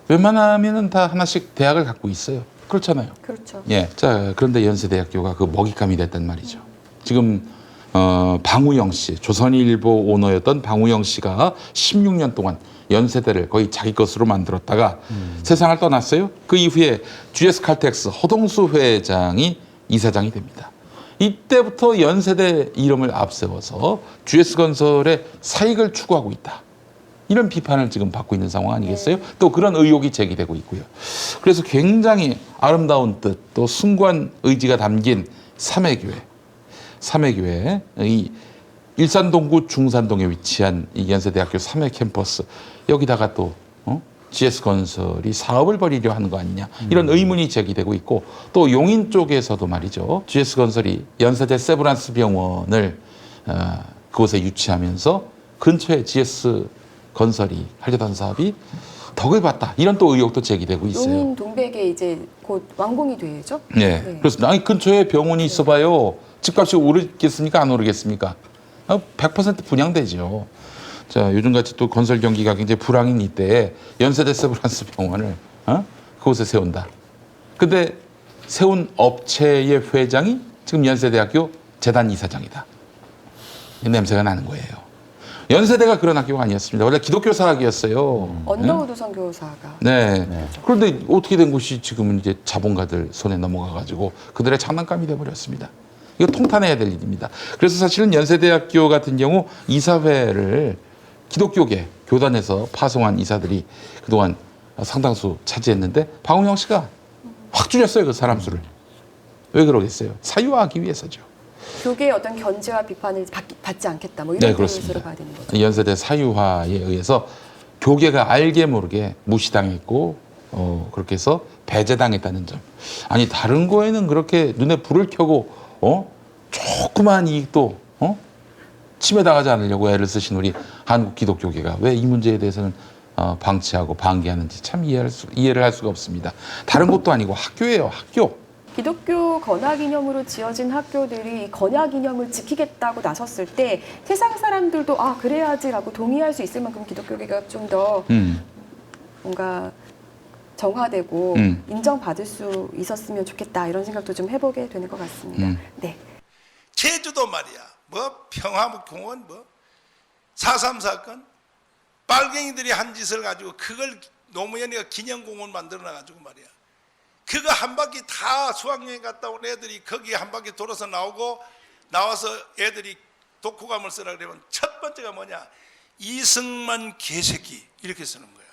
웬만하면은 다 하나씩 대학을 갖고 있어요. 그렇잖아요. 그렇죠. 예. 자, 그런데 연세대학교가 그 먹잇감이 됐단 말이죠. 지금 방우영 씨, 조선일보 오너였던 방우영 씨가 16년 동안 연세대를 거의 자기 것으로 만들었다가 세상을 떠났어요. 그 이후에 GS 칼텍스 허동수 회장이 이사장이 됩니다. 이때부터 연세대 이름을 앞세워서 GS건설의 사익을 추구하고 있다. 이런 비판을 지금 받고 있는 상황 아니겠어요? 또 그런 의혹이 제기되고 있고요. 그래서 굉장히 아름다운 뜻, 또 숭고한 의지가 담긴 삼회교회, 이 일산동구 중산동에 위치한 이 연세대학교 삼회 캠퍼스, 여기다가 또 GS건설이 사업을 벌이려 하는 거 아니냐, 이런 의문이 제기되고 있고, 또 용인 쪽에서도 말이죠, GS건설이 연세대 세브란스 병원을 그곳에 유치하면서 근처에 GS건설이 하려던 사업이 덕을 봤다, 이런 또 의혹도 제기되고 있어요. 용인 동백에 이제 곧 완공이 되죠? 네, 그렇습니다. 아니, 근처에 병원이 있어봐요. 집값이 오르겠습니까? 안 오르겠습니까? 100% 분양되죠. 자, 요즘같이 또 건설 경기가 굉장히 불황인 이때에 연세대 세브란스 병원을 그곳에 세운다. 근데 세운 업체의 회장이 지금 연세대학교 재단 이사장이다. 냄새가 나는 거예요. 연세대가 그런 학교가 아니었습니다. 원래 기독교 사학이었어요. 언더우드 선교사가. 네. 그런데 어떻게 된 것이 지금은 이제 자본가들 손에 넘어가가지고 그들의 장난감이 돼버렸습니다. 이거 통탄해야 될 일입니다. 그래서 사실은 연세대학교 같은 경우 이사회를 기독교계 교단에서 파송한 이사들이 그동안 상당수 차지했는데 방우영 씨가 확 줄였어요, 그 사람 수를. 왜 그러겠어요? 사유화하기 위해서죠. 교계의 어떤 견제와 비판을 받지 않겠다, 뭐 이런 뜻으로 봐야 되는 거죠. 연세대 사유화에 의해서 교계가 알게 모르게 무시당했고 그렇게 해서 배제당했다는 점. 아니, 다른 거에는 그렇게 눈에 불을 켜고 조그만 이익도 침해당하지 않으려고 애를 쓰신 우리 한국 기독교계가 왜 이 문제에 대해서는 방치하고 방기하는지 참 이해를 할 수가 없습니다. 다른 것도 아니고 학교예요, 학교. 기독교 건화기념으로 지어진 학교들이 건화기념을 지키겠다고 나섰을 때 세상 사람들도 아 그래야지라고 동의할 수 있을 만큼 기독교계가 좀 더 뭔가 정화되고 인정받을 수 있었으면 좋겠다, 이런 생각도 좀 해보게 되는 것 같습니다. 네. 제주도 말이야, 뭐 평화공원, 뭐 4.3 사건, 빨갱이들이 한 짓을 가지고 그걸 노무현이가 기념공원 만들어놔가지고 말이야, 그거 한 바퀴 다 수학여행 갔다 온 애들이 거기 한 바퀴 돌아서 나와서 애들이 독후감을 쓰라 그러면 첫 번째가 뭐냐, 이승만 개새끼 이렇게 쓰는 거야.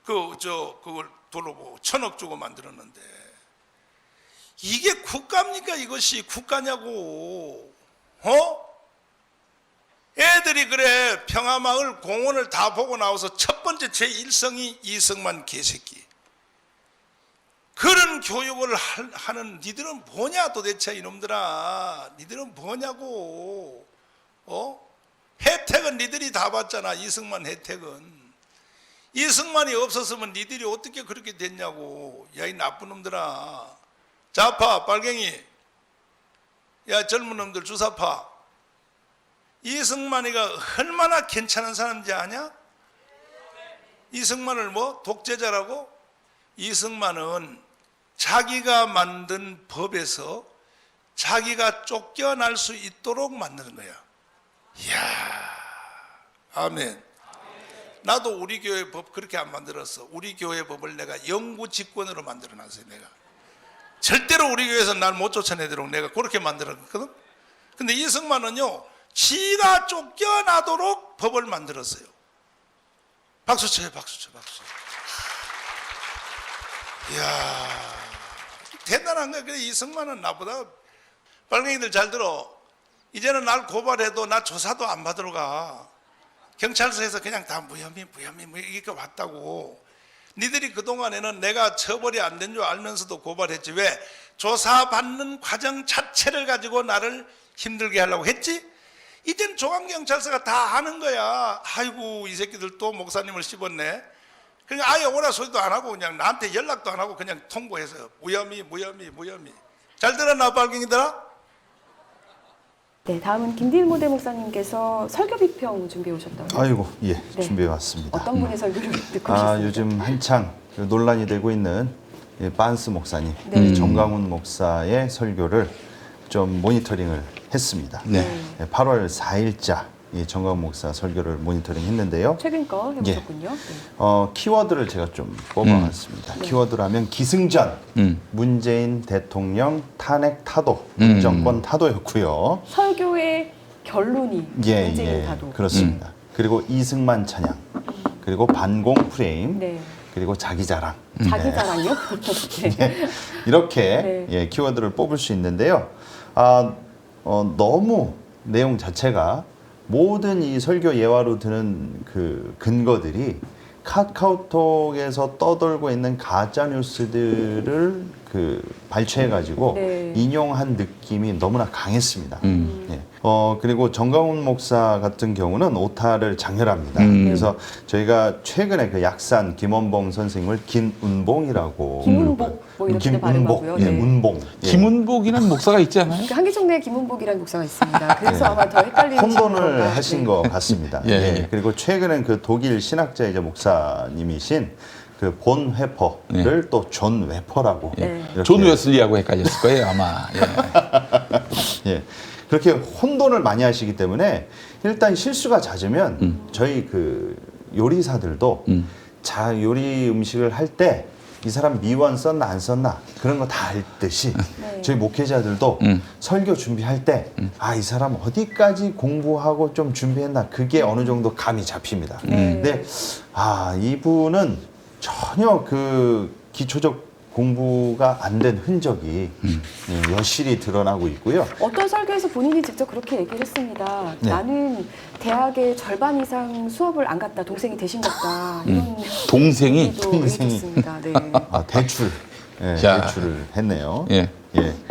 그걸 돌로 보고 1,000억 주고 만들었는데 이게 국가입니까? 이것이 국가냐고. 애들이 그래 평화마을 공원을 다 보고 나와서 첫 번째 제1성이 이승만 개새끼. 그런 교육을 하는 니들은 뭐냐 도대체, 이놈들아. 니들은 뭐냐고. 혜택은 니들이 다 받잖아. 이승만 혜택은. 이승만이 없었으면 니들이 어떻게 그렇게 됐냐고. 야, 이 나쁜 놈들아. 좌파 빨갱이, 야 젊은 놈들 주사파. 이승만이가 얼마나 괜찮은 사람인지 아냐? 이승만을 뭐 독재자라고? 이승만은 자기가 만든 법에서 자기가 쫓겨날 수 있도록 만드는 거야. 이야, 아멘. 나도 우리 교회 법 그렇게 안 만들었어. 우리 교회 법을 내가 영구집권으로 만들어놨어요. 내가 절대로 우리 교회에서 날 못 쫓아내도록 내가 그렇게 만들었거든. 근데 이승만은요, 지가 쫓겨나도록 법을 만들었어요. 박수 쳐요, 박수 쳐, 박수. 이야, 대단한 거야. 그래, 이승만은 나보다. 빨갱이들 잘 들어. 이제는 날 고발해도 나 조사도 안 받으러 가. 경찰서에서 그냥 다 무혐의 뭐 이렇게 왔다고. 니들이 그동안에는 내가 처벌이 안 된 줄 알면서도 고발했지. 왜? 조사받는 과정 자체를 가지고 나를 힘들게 하려고 했지? 이젠 중앙경찰서가 다 하는 거야. 아이고 이 새끼들 또 목사님을 씹었네. 그러니까 아예 오라 소리도 안 하고 그냥 나한테 연락도 안 하고 그냥 통보해서 무혐의. 잘 들었나 발갱이들아? 네, 다음은 김딜모대 목사님께서 설교 비평 준비해 오셨다고요? 아이고 예 네. 준비해 왔습니다. 어떤 분의 설교를 듣고 오셨습니까? 요즘 한창 논란이 되고 있는 빤스 목사님, 네. 정강훈 목사의 설교를 좀 모니터링을 했습니다. 네. 8월 4일자 이 정강훈 목사 설교를 모니터링 했는데요. 최근 거 해보셨군요. 네. 키워드를 제가 좀 뽑아왔습니다. 키워드라면 기승전, 문재인 대통령 탄핵 타도, 정권 타도였고요. 설교의 결론이 문재인 타도. 그렇습니다. 그리고 이승만 찬양, 그리고 반공 프레임, 네. 그리고 자기 자랑. 자기 자랑이요? 네. 이렇게 네. 키워드를 뽑을 수 있는데요. 너무 내용 자체가 모든 이 설교 예화로 드는 그 근거들이 카카오톡에서 떠돌고 있는 가짜 뉴스들을 발췌해 가지고 네. 인용한 느낌이 너무나 강했습니다. 그리고 정강훈 목사 같은 경우는 오타를 장렬합니다. 그래서 저희가 최근에 그 약산 김원봉 선생님을 김운봉이라고 김운복 뭐 이렇게 발음하고요. 예, 운봉. 예. 김운복이라는 목사가 있지 않아요? 그 한기종내 김운복이라는 목사가 있습니다. 그래서 아마 더 헷갈리는 혼돈을 하신 것 같습니다. 예. 예. 그리고 최근엔 그 독일 신학자이자 목사님이신 그 본 회퍼를 또 존 웨퍼라고. 이렇게 존 웨슬리하고 헷갈렸을 거예요 아마. 예. 그렇게 혼돈을 많이 하시기 때문에 일단 실수가 잦으면 저희 그 요리사들도 요리 음식을 할 때 이 사람 미원 썼나 안 썼나 그런 거 다 알듯이 저희 목회자들도 설교 준비할 때 이 사람 어디까지 공부하고 좀 준비했나 그게 어느 정도 감이 잡힙니다. 근데 이분은 전혀 그 기초적 공부가 안 된 흔적이 여실히 드러나고 있고요. 어떤 설교에서 본인이 직접 그렇게 얘기를 했습니다. 네. 나는 대학의 절반 이상 수업을 안 갔다. 동생이 대신 갔다. 이런 동생이 있습니다. 네. 대출. 예, 자. 대출을 했네요. 예.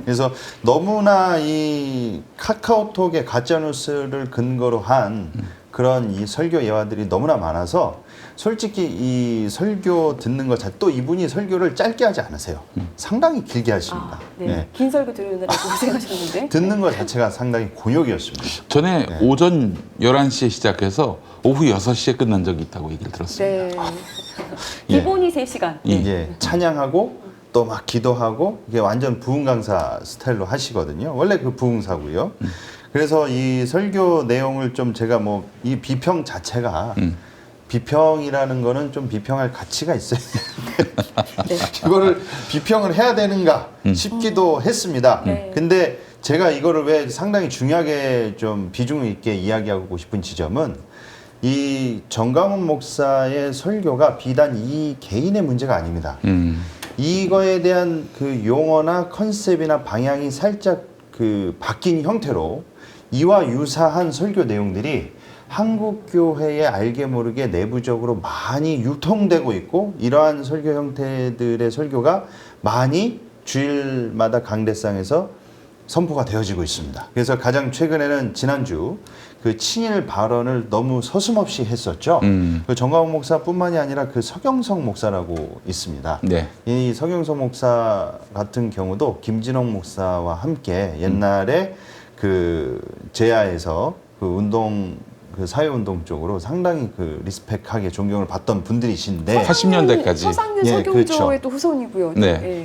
그래서 너무나 이 카카오톡의 가짜뉴스를 근거로 한 그런 이 설교 예화들이 너무나 많아서 솔직히 이 설교 듣는 것 자체 또 이분이 설교를 짧게 하지 않으세요. 상당히 길게 하십니다. 네. 긴 설교 들으느라고 고생하셨는데. 듣는 것 자체가 상당히 곤욕이었습니다. 전에 오전 11시에 시작해서 오후 6시에 끝난 적이 있다고 얘기를 들었습니다. 네. 기본이 3시간. 찬양하고 또 막 기도하고 이게 완전 부흥 강사 스타일로 하시거든요. 원래 그 부흥사고요. 그래서 이 설교 내용을 좀 제가 이 비평 자체가 비평이라는 거는 좀 비평할 가치가 있어야 되는데 이거를 비평을 해야 되는가 싶기도 했습니다. 근데 제가 이거를 왜 상당히 중요하게 좀 비중 있게 이야기하고 싶은 지점은 이 정강훈 목사의 설교가 비단 이 개인의 문제가 아닙니다. 이거에 대한 그 용어나 컨셉이나 방향이 살짝 바뀐 형태로 이와 유사한 설교 내용들이 한국교회에 알게 모르게 내부적으로 많이 유통되고 있고 이러한 설교 형태들의 설교가 많이 주일마다 강대상에서 선포가 되어지고 있습니다. 그래서 가장 최근에는 지난주 그 친일 발언을 너무 서슴없이 했었죠. 그 정강훈 목사뿐만이 아니라 그 서경석 목사라고 있습니다. 네. 이 서경석 목사 같은 경우도 김진홍 목사와 함께 옛날에 그 제야에서 그 사회운동 쪽으로 상당히 리스펙하게 존경을 받던 분들이신데 80년대까지. 서상윤 서경조의 또 후손이고요. 네.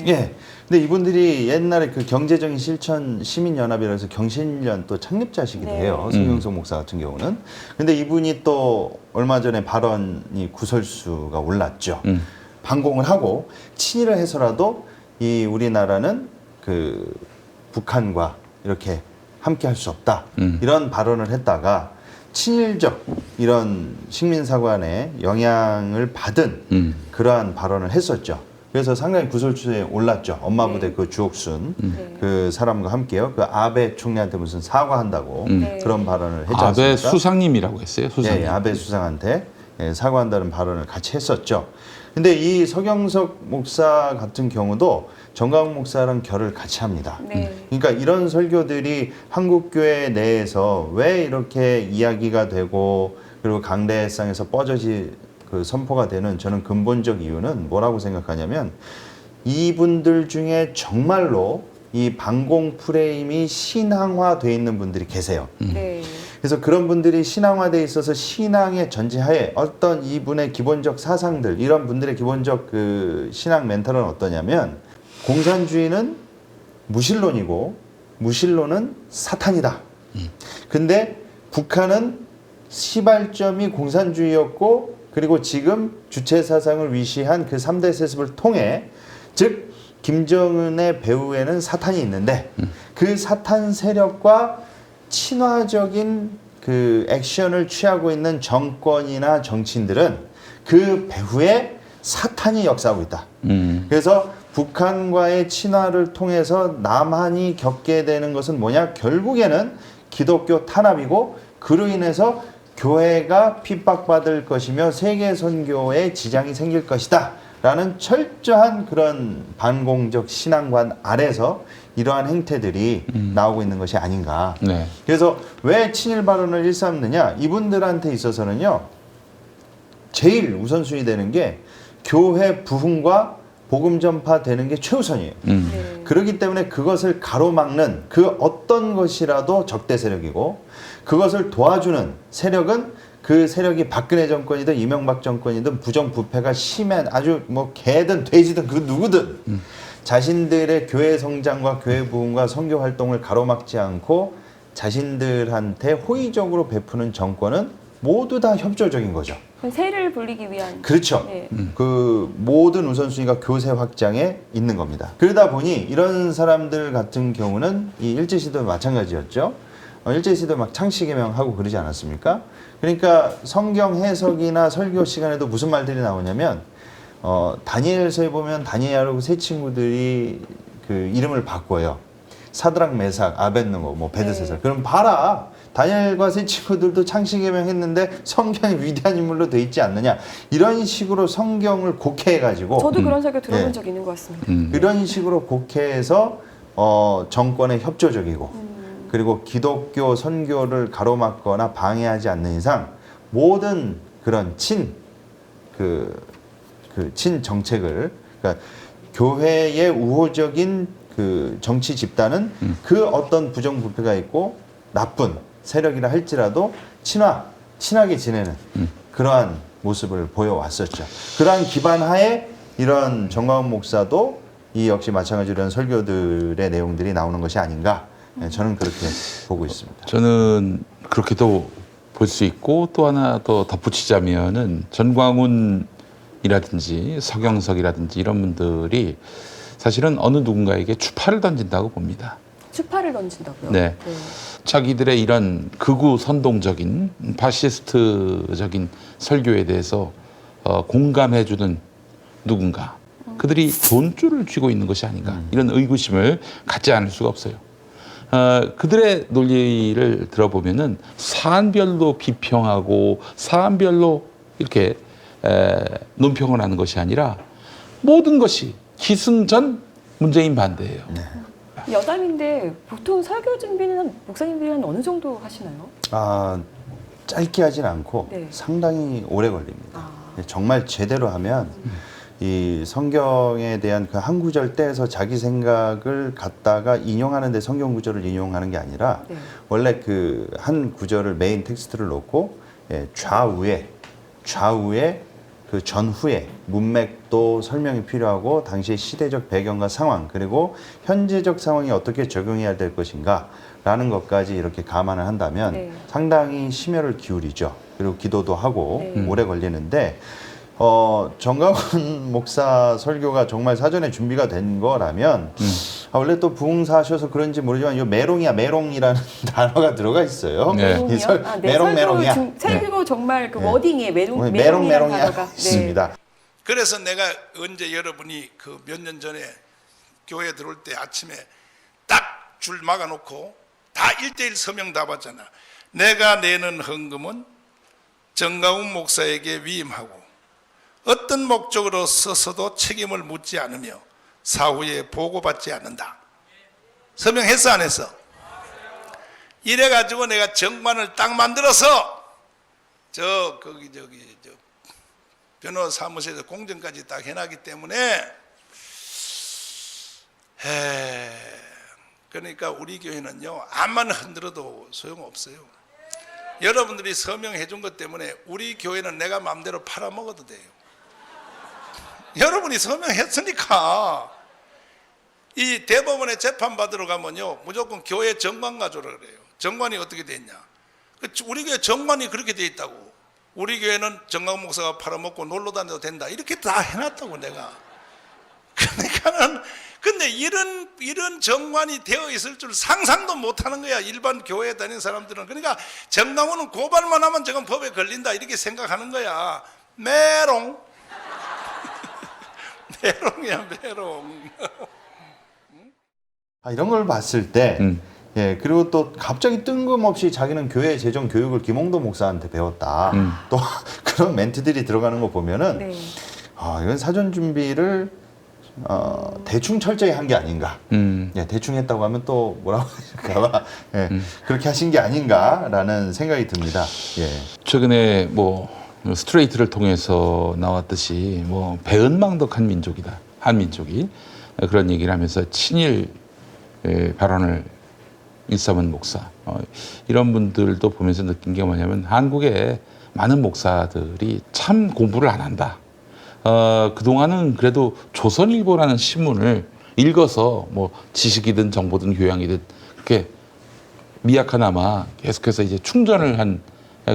근데 이분들이 옛날에 그 경제적인 실천 시민연합이라고 해서 경실련 또 창립자시기도 해요. 서경석 목사 같은 경우는. 근데 이분이 또 얼마 전에 발언이 구설수가 올랐죠. 반공을 하고 친일을 해서라도 이 우리나라는 그 북한과 이렇게 함께 할 수 없다. 이런 발언을 했다가 친일적 이런 식민사관의 영향을 받은 그러한 발언을 했었죠. 그래서 상당히 구설수에 올랐죠. 엄마 부대 그 주옥순 그 사람과 함께요. 그 아베 총리한테 무슨 사과한다고 그런 발언을 했지 않습니까? 아베 수상님이라고 했어요. 수상님. 아베 수상한테 사과한다는 발언을 같이 했었죠. 근데 이 서경석 목사 같은 경우도 정광훈 목사랑 결을 같이 합니다. 그러니까 이런 설교들이 한국교회 내에서 왜 이렇게 이야기가 되고 그리고 강대상에서 뻗어지 그 선포가 되는 저는 근본적 이유는 뭐라고 생각하냐면 이분들 중에 정말로 이 반공 프레임이 신앙화되어 있는 분들이 계세요. 그래서 그런 분들이 신앙화되어 있어서 신앙의 전제하에 어떤 이분의 기본적 사상들, 이런 분들의 기본적 그 신앙 멘탈은 어떠냐면 공산주의는 무신론이고 무신론은 사탄이다. 근데 북한은 시발점이 공산주의였고 그리고 지금 주체 사상을 위시한 그 3대 세습을 통해 즉 김정은의 배후에는 사탄이 있는데 그 사탄 세력과 친화적인 그 액션을 취하고 있는 정권이나 정치인들은 그 배후에 사탄이 역사하고 있다. 그래서 북한과의 친화를 통해서 남한이 겪게 되는 것은 뭐냐? 결국에는 기독교 탄압이고 그로 인해서 교회가 핍박받을 것이며 세계 선교에 지장이 생길 것이다. 라는 철저한 그런 반공적 신앙관 아래서 이러한 행태들이 나오고 있는 것이 아닌가. 그래서 왜 친일 발언을 일삼느냐? 이분들한테 있어서는요. 제일 우선순위 되는 게 교회 부흥과 복음 전파되는 게 최우선이에요. 그렇기 때문에 그것을 가로막는 그 어떤 것이라도 적대 세력이고 그것을 도와주는 세력은 그 세력이 박근혜 정권이든 이명박 정권이든 부정부패가 심한 아주 뭐 개든 돼지든 그 누구든 자신들의 교회 성장과 교회 부흥과 선교 활동을 가로막지 않고 자신들한테 호의적으로 베푸는 정권은 모두 다 협조적인 거죠. 세를 불리기 위한. 그렇죠. 그 모든 우선순위가 교세 확장에 있는 겁니다. 그러다 보니 이런 사람들 같은 경우는 이 일제시대도 마찬가지였죠. 일제시대 막 창씨개명하고 그러지 않았습니까? 그러니까 성경 해석이나 설교 시간에도 무슨 말들이 나오냐면 다니엘서에 보면 다니엘하고 세 친구들이 그 이름을 바꿔요. 사드락, 메삭, 아벳느고, 뭐 베드세살. 그럼 봐라. 다니엘과 세 친구들도 창씨개명했는데 성경이 위대한 인물로 돼 있지 않느냐. 이런 식으로 성경을 곡해해가지고. 저도 그런 설교 들어본 적 있는 것 같습니다. 이런 식으로 곡해해서 정권에 협조적이고 그리고 기독교 선교를 가로막거나 방해하지 않는 이상 모든 그런 친 정책을 그러니까 교회의 우호적인 그 정치 집단은 그 어떤 부정부패가 있고 나쁜 세력이라 할지라도 친하게 지내는 그러한 모습을 보여왔었죠. 그러한 기반 하에 이런 정광훈 목사도 이 역시 마찬가지로 이런 설교들의 내용들이 나오는 것이 아닌가. 저는 그렇게 보고 있습니다. 저는 그렇게도 볼 수 있고 또 하나 더 덧붙이자면은 전광훈이라든지 서경석이라든지 이런 분들이 사실은 어느 누군가에게 추파를 던진다고 봅니다. 추파를 던진다고요? 네. 자기들의 이런 극우 선동적인 파시스트적인 설교에 대해서 공감해주는 누군가 그들이 돈줄을 쥐고 있는 것이 아닌가 이런 의구심을 갖지 않을 수가 없어요. 그들의 논리를 들어보면은 사안별로 비평하고 사안별로 이렇게 논평을 하는 것이 아니라 모든 것이 기승전 문재인 반대예요. 여담인데 보통 설교 준비는 목사님들이 한 어느 정도 하시나요? 짧게 하진 않고 상당히 오래 걸립니다. 정말 제대로 하면 이 성경에 대한 그 한 구절 떼서 자기 생각을 갖다가 인용하는데 성경 구절을 인용하는 게 아니라 원래 그 한 구절을 메인 텍스트를 놓고 좌우에 그 전후에 문맥도 설명이 필요하고 당시의 시대적 배경과 상황 그리고 현재적 상황이 어떻게 적용해야 될 것인가 라는 것까지 이렇게 감안을 한다면 상당히 심혈을 기울이죠. 그리고 기도도 하고 오래 걸리는데 정광훈 목사 설교가 정말 사전에 준비가 된 거라면 원래 또 부흥사셔서 그런지 모르지만 이 메롱이라는 단어가 들어가 있어요. 메롱이야. 설교 정말 그 워딩에 메롱이라는 단어가 있습니다. 그래서 내가 언제 여러분이 그 몇 년 전에 교회 들어올 때 아침에 딱 줄 막아놓고 다 1:1 서명 다 받잖아. 내가 내는 헌금은 정광훈 목사에게 위임하고 어떤 목적으로 써서도 책임을 묻지 않으며 사후에 보고받지 않는다. 서명했어 안 했어? 이래가지고 내가 정관을 딱 만들어서 저 변호사 사무실에서 공정까지 딱 해놨기 때문에 그러니까 우리 교회는요 암만 흔들어도 소용없어요. 여러분들이 서명해 준 것 때문에 우리 교회는 내가 마음대로 팔아먹어도 돼요. 여러분이 서명했으니까. 이 대법원에 재판받으러 가면요 무조건 교회 정관 가져오라 그래요. 정관이 어떻게 돼 있냐. 우리 교회 정관이 그렇게 돼 있다고. 우리 교회는 정강 목사가 팔아먹고 놀러 다녀도 된다 이렇게 다 해놨다고 내가. 그러니까는 근데 이런 정관이 되어 있을 줄 상상도 못하는 거야 일반 교회에 다니는 사람들은. 그러니까 정강호는 고발만 하면 저건 법에 걸린다 이렇게 생각하는 거야. 메롱. 메롱이야 메롱. 이런 걸 봤을 때 예, 그리고 또 갑자기 뜬금없이 자기는 교회 재정 교육을 김홍도 목사한테 배웠다. 또 그런 멘트들이 들어가는 거 보면은 네. 이건 사전 준비를 대충 철저히 한 게 아닌가. 예, 대충 했다고 하면 또 뭐라고 할까봐 예, 그렇게 하신 게 아닌가라는 생각이 듭니다. 예. 최근에 뭐 스트레이트를 통해서 나왔듯이 뭐 배은망덕한 민족이다. 한민족이 그런 얘기를 하면서 친일 발언을 일삼은 목사 이런 분들도 보면서 느낀 게 뭐냐면 한국의 많은 목사들이 참 공부를 안 한다. 그동안은 그래도 조선일보라는 신문을 읽어서 뭐 지식이든 정보든 교양이든 그렇게 미약하나마 계속해서 이제 충전을 한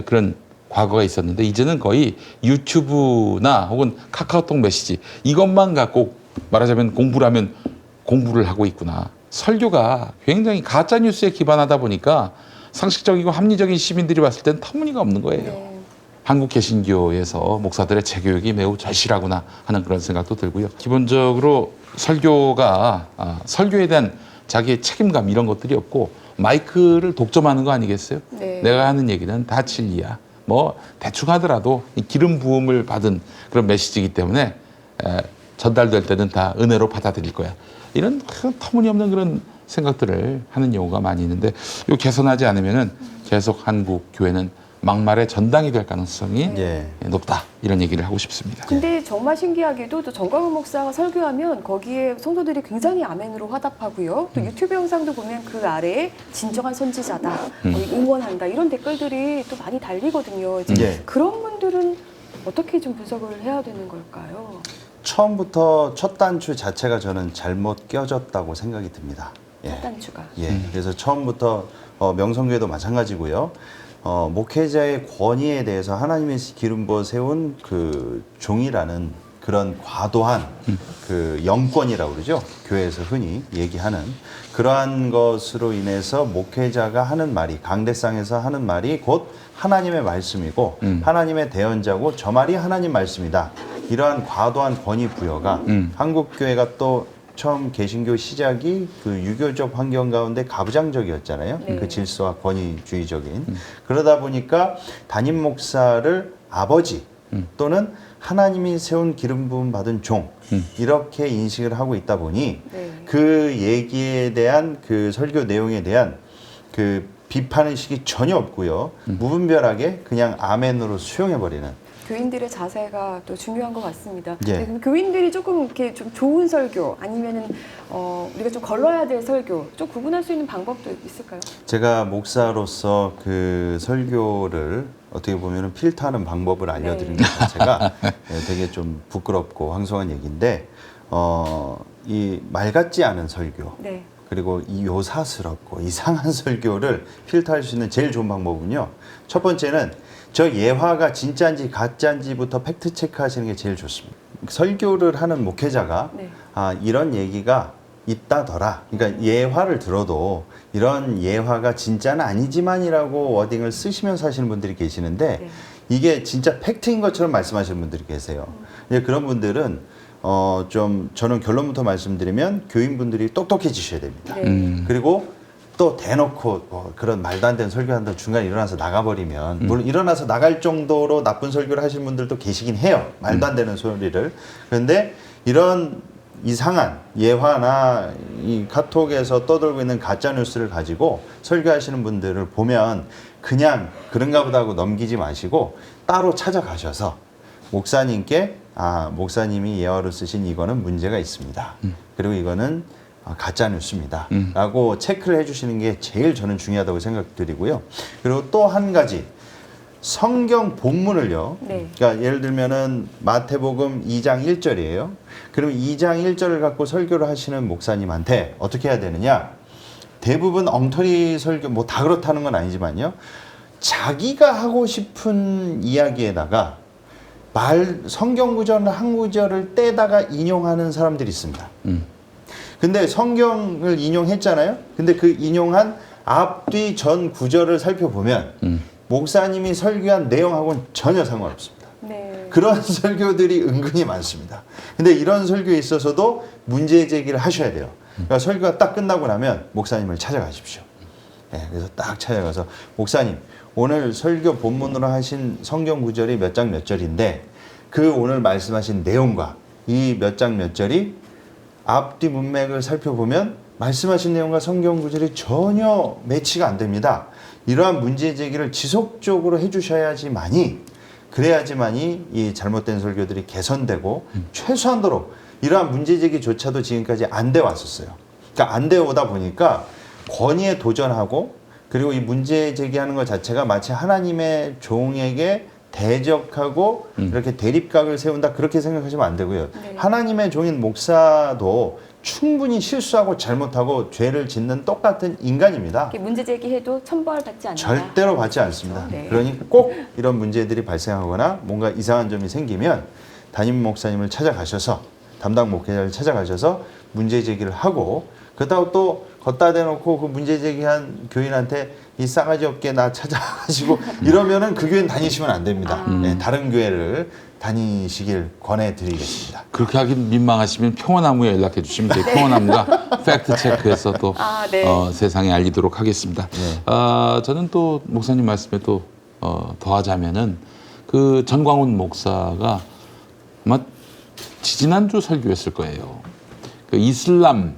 그런 과거가 있었는데 이제는 거의 유튜브나 혹은 카카오톡 메시지 이것만 갖고 말하자면 공부를 하면 공부를 하고 있구나. 설교가 굉장히 가짜 뉴스에 기반하다 보니까 상식적이고 합리적인 시민들이 봤을 땐 터무니가 없는 거예요. 네. 한국 개신교에서 목사들의 재교육이 매우 절실하구나 하는 그런 생각도 들고요. 기본적으로 설교가 설교에 대한 자기의 책임감 이런 것들이 없고 마이크를 독점하는 거 아니겠어요? 네. 내가 하는 얘기는 다 진리야. 뭐 대충 하더라도 기름 부음을 받은 그런 메시지이기 때문에 전달될 때는 다 은혜로 받아들일 거야. 이런 터무니없는 그런 생각들을 하는 경우가 많이 있는데 이거 개선하지 않으면은 계속 한국 교회는 막말의 전당이 될 가능성이 높다 이런 얘기를 하고 싶습니다. 근데 정말 신기하게도 또 정광훈 목사가 설교하면 거기에 성도들이 굉장히 아멘으로 화답하고요. 또 유튜브 영상도 보면 그 아래에 진정한 선지자다, 응원한다 이런 댓글들이 또 많이 달리거든요. 이제 그런 분들은 어떻게 좀 분석을 해야 되는 걸까요? 처음부터 첫 단추 자체가 저는 잘못 껴졌다고 생각이 듭니다. 첫 단추가. 그래서 처음부터 명성교회도 마찬가지고요. 목회자의 권위에 대해서 하나님의 기름 부어 세운 그 종이라는 그런 과도한 그 영권이라고 그러죠. 교회에서 흔히 얘기하는 그러한 것으로 인해서 목회자가 하는 말이 강대상에서 하는 말이 곧 하나님의 말씀이고 하나님의 대언자고 저 말이 하나님 말씀이다. 이러한 과도한 권위 부여가 한국 교회가 또 처음 개신교 시작이 그 유교적 환경 가운데 가부장적이었잖아요. 그 질서와 권위주의적인. 그러다 보니까 담임 목사를 아버지 또는 하나님이 세운 기름 부음 받은 종 이렇게 인식을 하고 있다 보니 그 얘기에 대한 그 설교 내용에 대한 그 비판의식이 전혀 없고요. 무분별하게 그냥 아멘으로 수용해버리는. 교인들의 자세가 또 중요한 것 같습니다. 예. 교인들이 조금 이렇게 좀 좋은 설교 아니면은 우리가 좀 걸러야 될 설교 좀 구분할 수 있는 방법도 있을까요? 제가 목사로서 그 설교를 어떻게 보면 필터하는 방법을 알려드리는 것 자체가 되게 좀 부끄럽고 황송한 얘기인데 이 말 같지 않은 설교 그리고 이 요사스럽고 이상한 설교를 필터할 수 있는 제일 좋은 방법은요. 첫 번째는 저 예화가 진짜인지 가짜인지부터 팩트 체크하시는 게 제일 좋습니다. 설교를 하는 목회자가 이런 얘기가 있다더라. 그러니까 예화를 들어도 이런 예화가 진짜는 아니지만이라고 워딩을 쓰시면서 하시는 분들이 계시는데 이게 진짜 팩트인 것처럼 말씀하시는 분들이 계세요. 그런 분들은 좀 저는 결론부터 말씀드리면 교인분들이 똑똑해지셔야 됩니다. 그리고 또 대놓고 뭐 그런 말도 안 되는 설교한다고 중간에 일어나서 나가버리면 물론 일어나서 나갈 정도로 나쁜 설교를 하시는 분들도 계시긴 해요. 말도 안 되는 소리를. 그런데 이런 이상한 예화나 이 카톡에서 떠돌고 있는 가짜 뉴스를 가지고 설교하시는 분들을 보면 그냥 그런가 보다 하고 넘기지 마시고 따로 찾아가셔서 목사님께 목사님이 예화로 쓰신 이거는 문제가 있습니다. 그리고 이거는 가짜 뉴스입니다. 라고 체크를 해주시는 게 제일 저는 중요하다고 생각드리고요. 그리고 또 한 가지 성경 본문을요. 그러니까 예를 들면은 마태복음 2장 1절이에요. 그럼 2장 1절을 갖고 설교를 하시는 목사님한테 어떻게 해야 되느냐? 대부분 엉터리 설교 뭐 다 그렇다는 건 아니지만요. 자기가 하고 싶은 이야기에다가 성경 구절을 한 구절을 떼다가 인용하는 사람들이 있습니다. 근데 성경을 인용했잖아요. 근데 그 인용한 앞뒤 전 구절을 살펴보면 목사님이 설교한 내용하고는 전혀 상관없습니다. 그런 설교들이 은근히 많습니다. 근데 이런 설교에 있어서도 문제 제기를 하셔야 돼요. 그러니까 설교가 딱 끝나고 나면 목사님을 찾아가십시오. 그래서 딱 찾아가서 목사님 오늘 설교 본문으로 하신 성경 구절이 몇 장 몇 절인데 그 오늘 말씀하신 내용과 이 몇 장 몇 절이 앞뒤 문맥을 살펴보면 말씀하신 내용과 성경 구절이 전혀 매치가 안 됩니다. 이러한 문제 제기를 지속적으로 해주셔야지만이 그래야지만이 이 잘못된 설교들이 개선되고 최소한도로 이러한 문제 제기조차도 지금까지 안 돼 왔었어요. 그러니까 안 돼 오다 보니까 권위에 도전하고 그리고 이 문제 제기하는 것 자체가 마치 하나님의 종에게 대적하고 이렇게 대립각을 세운다 그렇게 생각하시면 안 되고요. 하나님의 종인 목사도 충분히 실수하고 잘못하고 죄를 짓는 똑같은 인간입니다. 문제 제기해도 천벌받지 않는다. 절대로 받지 않습니다. 그러니 꼭 이런 문제들이 발생하거나 뭔가 이상한 점이 생기면 담임 목사님을 찾아가셔서 담당 목회자를 찾아가셔서 문제 제기를 하고 그렇다고 또 걷다 대놓고 그 문제 제기한 교인한테 이 싸가지 없게 나 찾아가시고 이러면은 그 교회는 다니시면 안 됩니다. 다른 교회를 다니시길 권해드리겠습니다. 그렇게 하긴 민망하시면 평화나무에 연락해 주시면 돼요. 평화나무가 팩트 체크해서 또 세상에 알리도록 하겠습니다. 저는 또 목사님 말씀에 또 더하자면은 그 전광훈 목사가 아마 지지난주 설교했을 거예요. 그 이슬람의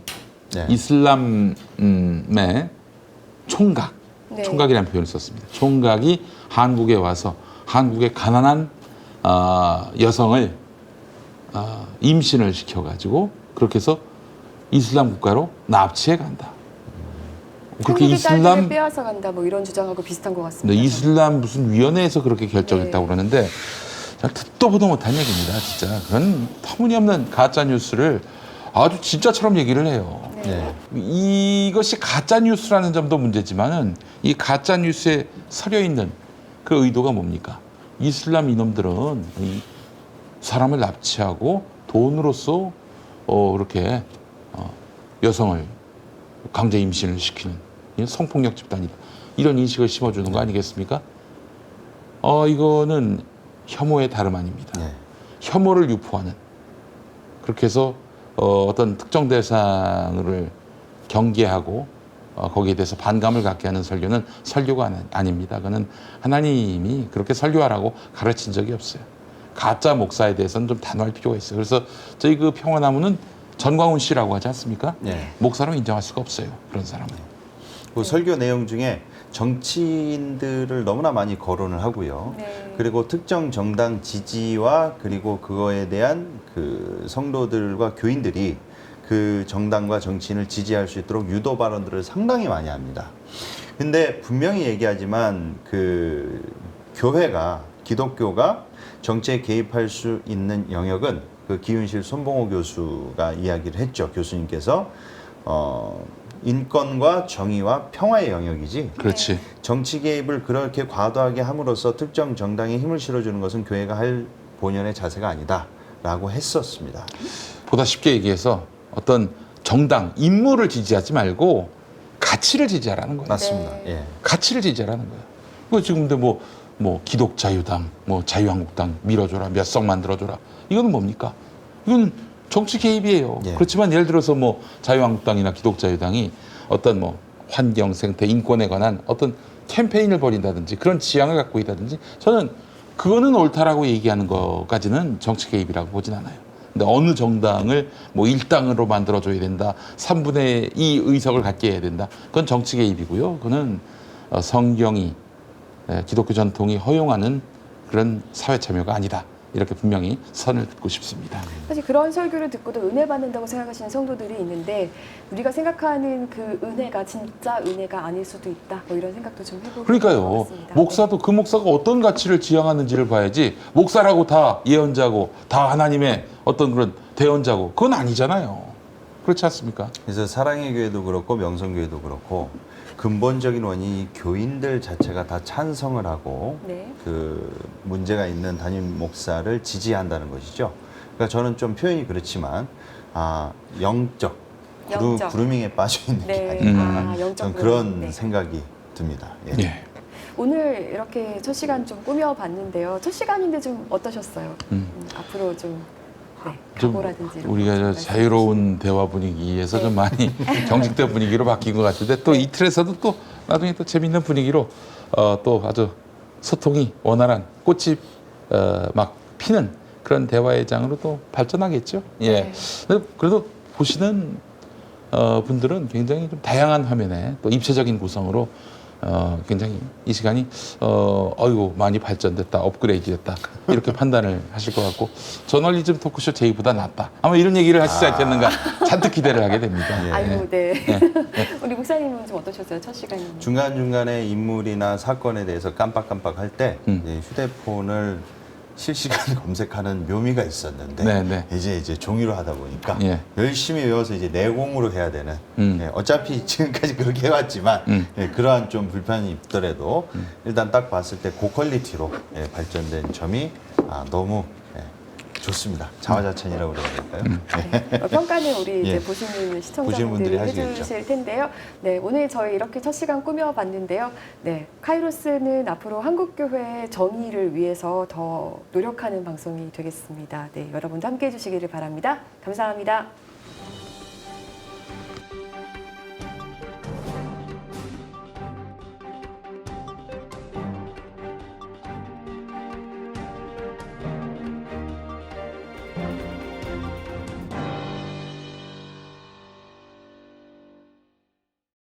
총각, 총각이라는 표현을 썼습니다. 총각이 한국에 와서 한국의 가난한 여성을 임신을 시켜가지고 그렇게 해서 이슬람 국가로 납치해 간다. 그렇게 이슬람 빼앗아 간다 뭐 이런 주장하고 비슷한 것 같습니다. 이슬람 무슨 위원회에서 그렇게 결정했다고 그러는데 듣도 보도 못한 얘기입니다. 진짜 그런 터무니없는 가짜 뉴스를 아주 진짜처럼 얘기를 해요. 이것이 가짜 뉴스라는 점도 문제지만은 이 가짜 뉴스에 서려 있는 그 의도가 뭡니까? 이슬람 이놈들은 이 사람을 납치하고 돈으로써 이렇게 여성을 강제 임신을 시키는 성폭력 집단이다. 이런 인식을 심어주는 거 아니겠습니까? 이거는 혐오의 다름 아닙니다. 혐오를 유포하는 그렇게 해서 어떤 특정 대상을 경계하고 거기에 대해서 반감을 갖게 하는 설교는 설교가 아닙니다. 그거는 하나님이 그렇게 설교하라고 가르친 적이 없어요. 가짜 목사에 대해서는 좀 단호할 필요가 있어요. 그래서 저희 그 평화나무는 전광훈 씨라고 하지 않습니까? 목사로 인정할 수가 없어요. 그런 사람은. 그 설교 내용 중에 정치인들을 너무나 많이 거론을 하고요. 그리고 특정 정당 지지와 그리고 그거에 대한 그 성도들과 교인들이 그 정당과 정치인을 지지할 수 있도록 유도 발언들을 상당히 많이 합니다. 근데 분명히 얘기하지만 그 교회가 기독교가 정치에 개입할 수 있는 영역은 그 기윤실 손봉호 교수가 이야기를 했죠. 교수님께서 인권과 정의와 평화의 영역이지. 그렇지. 정치 개입을 그렇게 과도하게 함으로써 특정 정당에 힘을 실어주는 것은 교회가 할 본연의 자세가 아니다라고 했었습니다. 보다 쉽게 얘기해서 어떤 정당, 인물을 지지하지 말고 가치를 지지하라는 거예요. 맞습니다. 가치를 지지하라는 거예요. 그 지금 근데 뭐 기독자유당, 뭐 자유한국당 밀어줘라, 몇 석 만들어줘라. 이거는 뭡니까? 이건 정치 개입이에요. 그렇지만 예를 들어서 뭐 자유한국당이나 기독자유당이 어떤 뭐 환경, 생태, 인권에 관한 어떤 캠페인을 벌인다든지 그런 지향을 갖고 있다든지 저는 그거는 옳다라고 얘기하는 것까지는 정치 개입이라고 보진 않아요. 근데 어느 정당을 뭐 일당으로 만들어줘야 된다, 3분의 2 의석을 갖게 해야 된다, 그건 정치 개입이고요. 그거는 성경이 기독교 전통이 허용하는 그런 사회 참여가 아니다. 이렇게 분명히 선을 긋고 싶습니다. 사실 그런 설교를 듣고도 은혜 받는다고 생각하시는 성도들이 있는데 우리가 생각하는 그 은혜가 진짜 은혜가 아닐 수도 있다. 뭐 이런 생각도 좀 해보고 그러니까요. 목사도 그 목사가 어떤 가치를 지향하는지를 봐야지 목사라고 다 예언자고 다 하나님의 어떤 그런 대언자고 그건 아니잖아요. 그렇지 않습니까? 그래서 사랑의 교회도 그렇고 명성교회도 그렇고 근본적인 원인이 교인들 자체가 다 찬성을 하고 네. 그 문제가 있는 담임 목사를 지지한다는 것이죠. 그러니까 저는 좀 표현이 그렇지만 영적 그루밍에 빠져 있는 게 아닌가 저는 그런 생각이 듭니다. 예. 예. 오늘 이렇게 첫 시간 좀 꾸며봤는데요. 첫 시간인데 좀 어떠셨어요? 앞으로 좀 각오라든지 이런 우리가 저 자유로운 대화 분위기에서 좀 많이 경직된 분위기로 바뀐 것 같은데 또 이틀에서도 또 나중에 또 재밌는 분위기로 또 아주 소통이 원활한 꽃이 막 피는 그런 대화의 장으로 또 발전하겠죠. 예. 그래도 보시는 분들은 굉장히 좀 다양한 화면에 또 입체적인 구성으로 굉장히 이 시간이 어이구 많이 발전됐다, 업그레이드됐다 이렇게 판단을 하실 것 같고 저널리즘 토크쇼 제이보다 낫다. 아마 이런 얘기를 하시지 않겠는가 잔뜩 기대를 하게 됩니다. 예. 아이고, 네. 우리 목사님은 좀 어떠셨어요? 첫 시간이? 중간중간에 인물이나 사건에 대해서 깜빡깜빡 할 때 휴대폰을 실시간 검색하는 묘미가 있었는데 이제 종이로 하다 보니까 열심히 외워서 이제 내공으로 해야 되는 어차피 지금까지 그렇게 해왔지만 그러한 좀 불편이 있더라도 일단 딱 봤을 때 고퀄리티로 발전된 점이 너무 좋습니다. 자화자찬이라고 그래야 될까요? 평가는 우리 이제 보시는 시청자분들이 해주실 텐데요. 네, 오늘 저희 이렇게 첫 시간 꾸며봤는데요. 네, 카이로스는 앞으로 한국교회의 정의를 위해서 더 노력하는 방송이 되겠습니다. 네, 여러분도 함께해 주시기를 바랍니다. 감사합니다.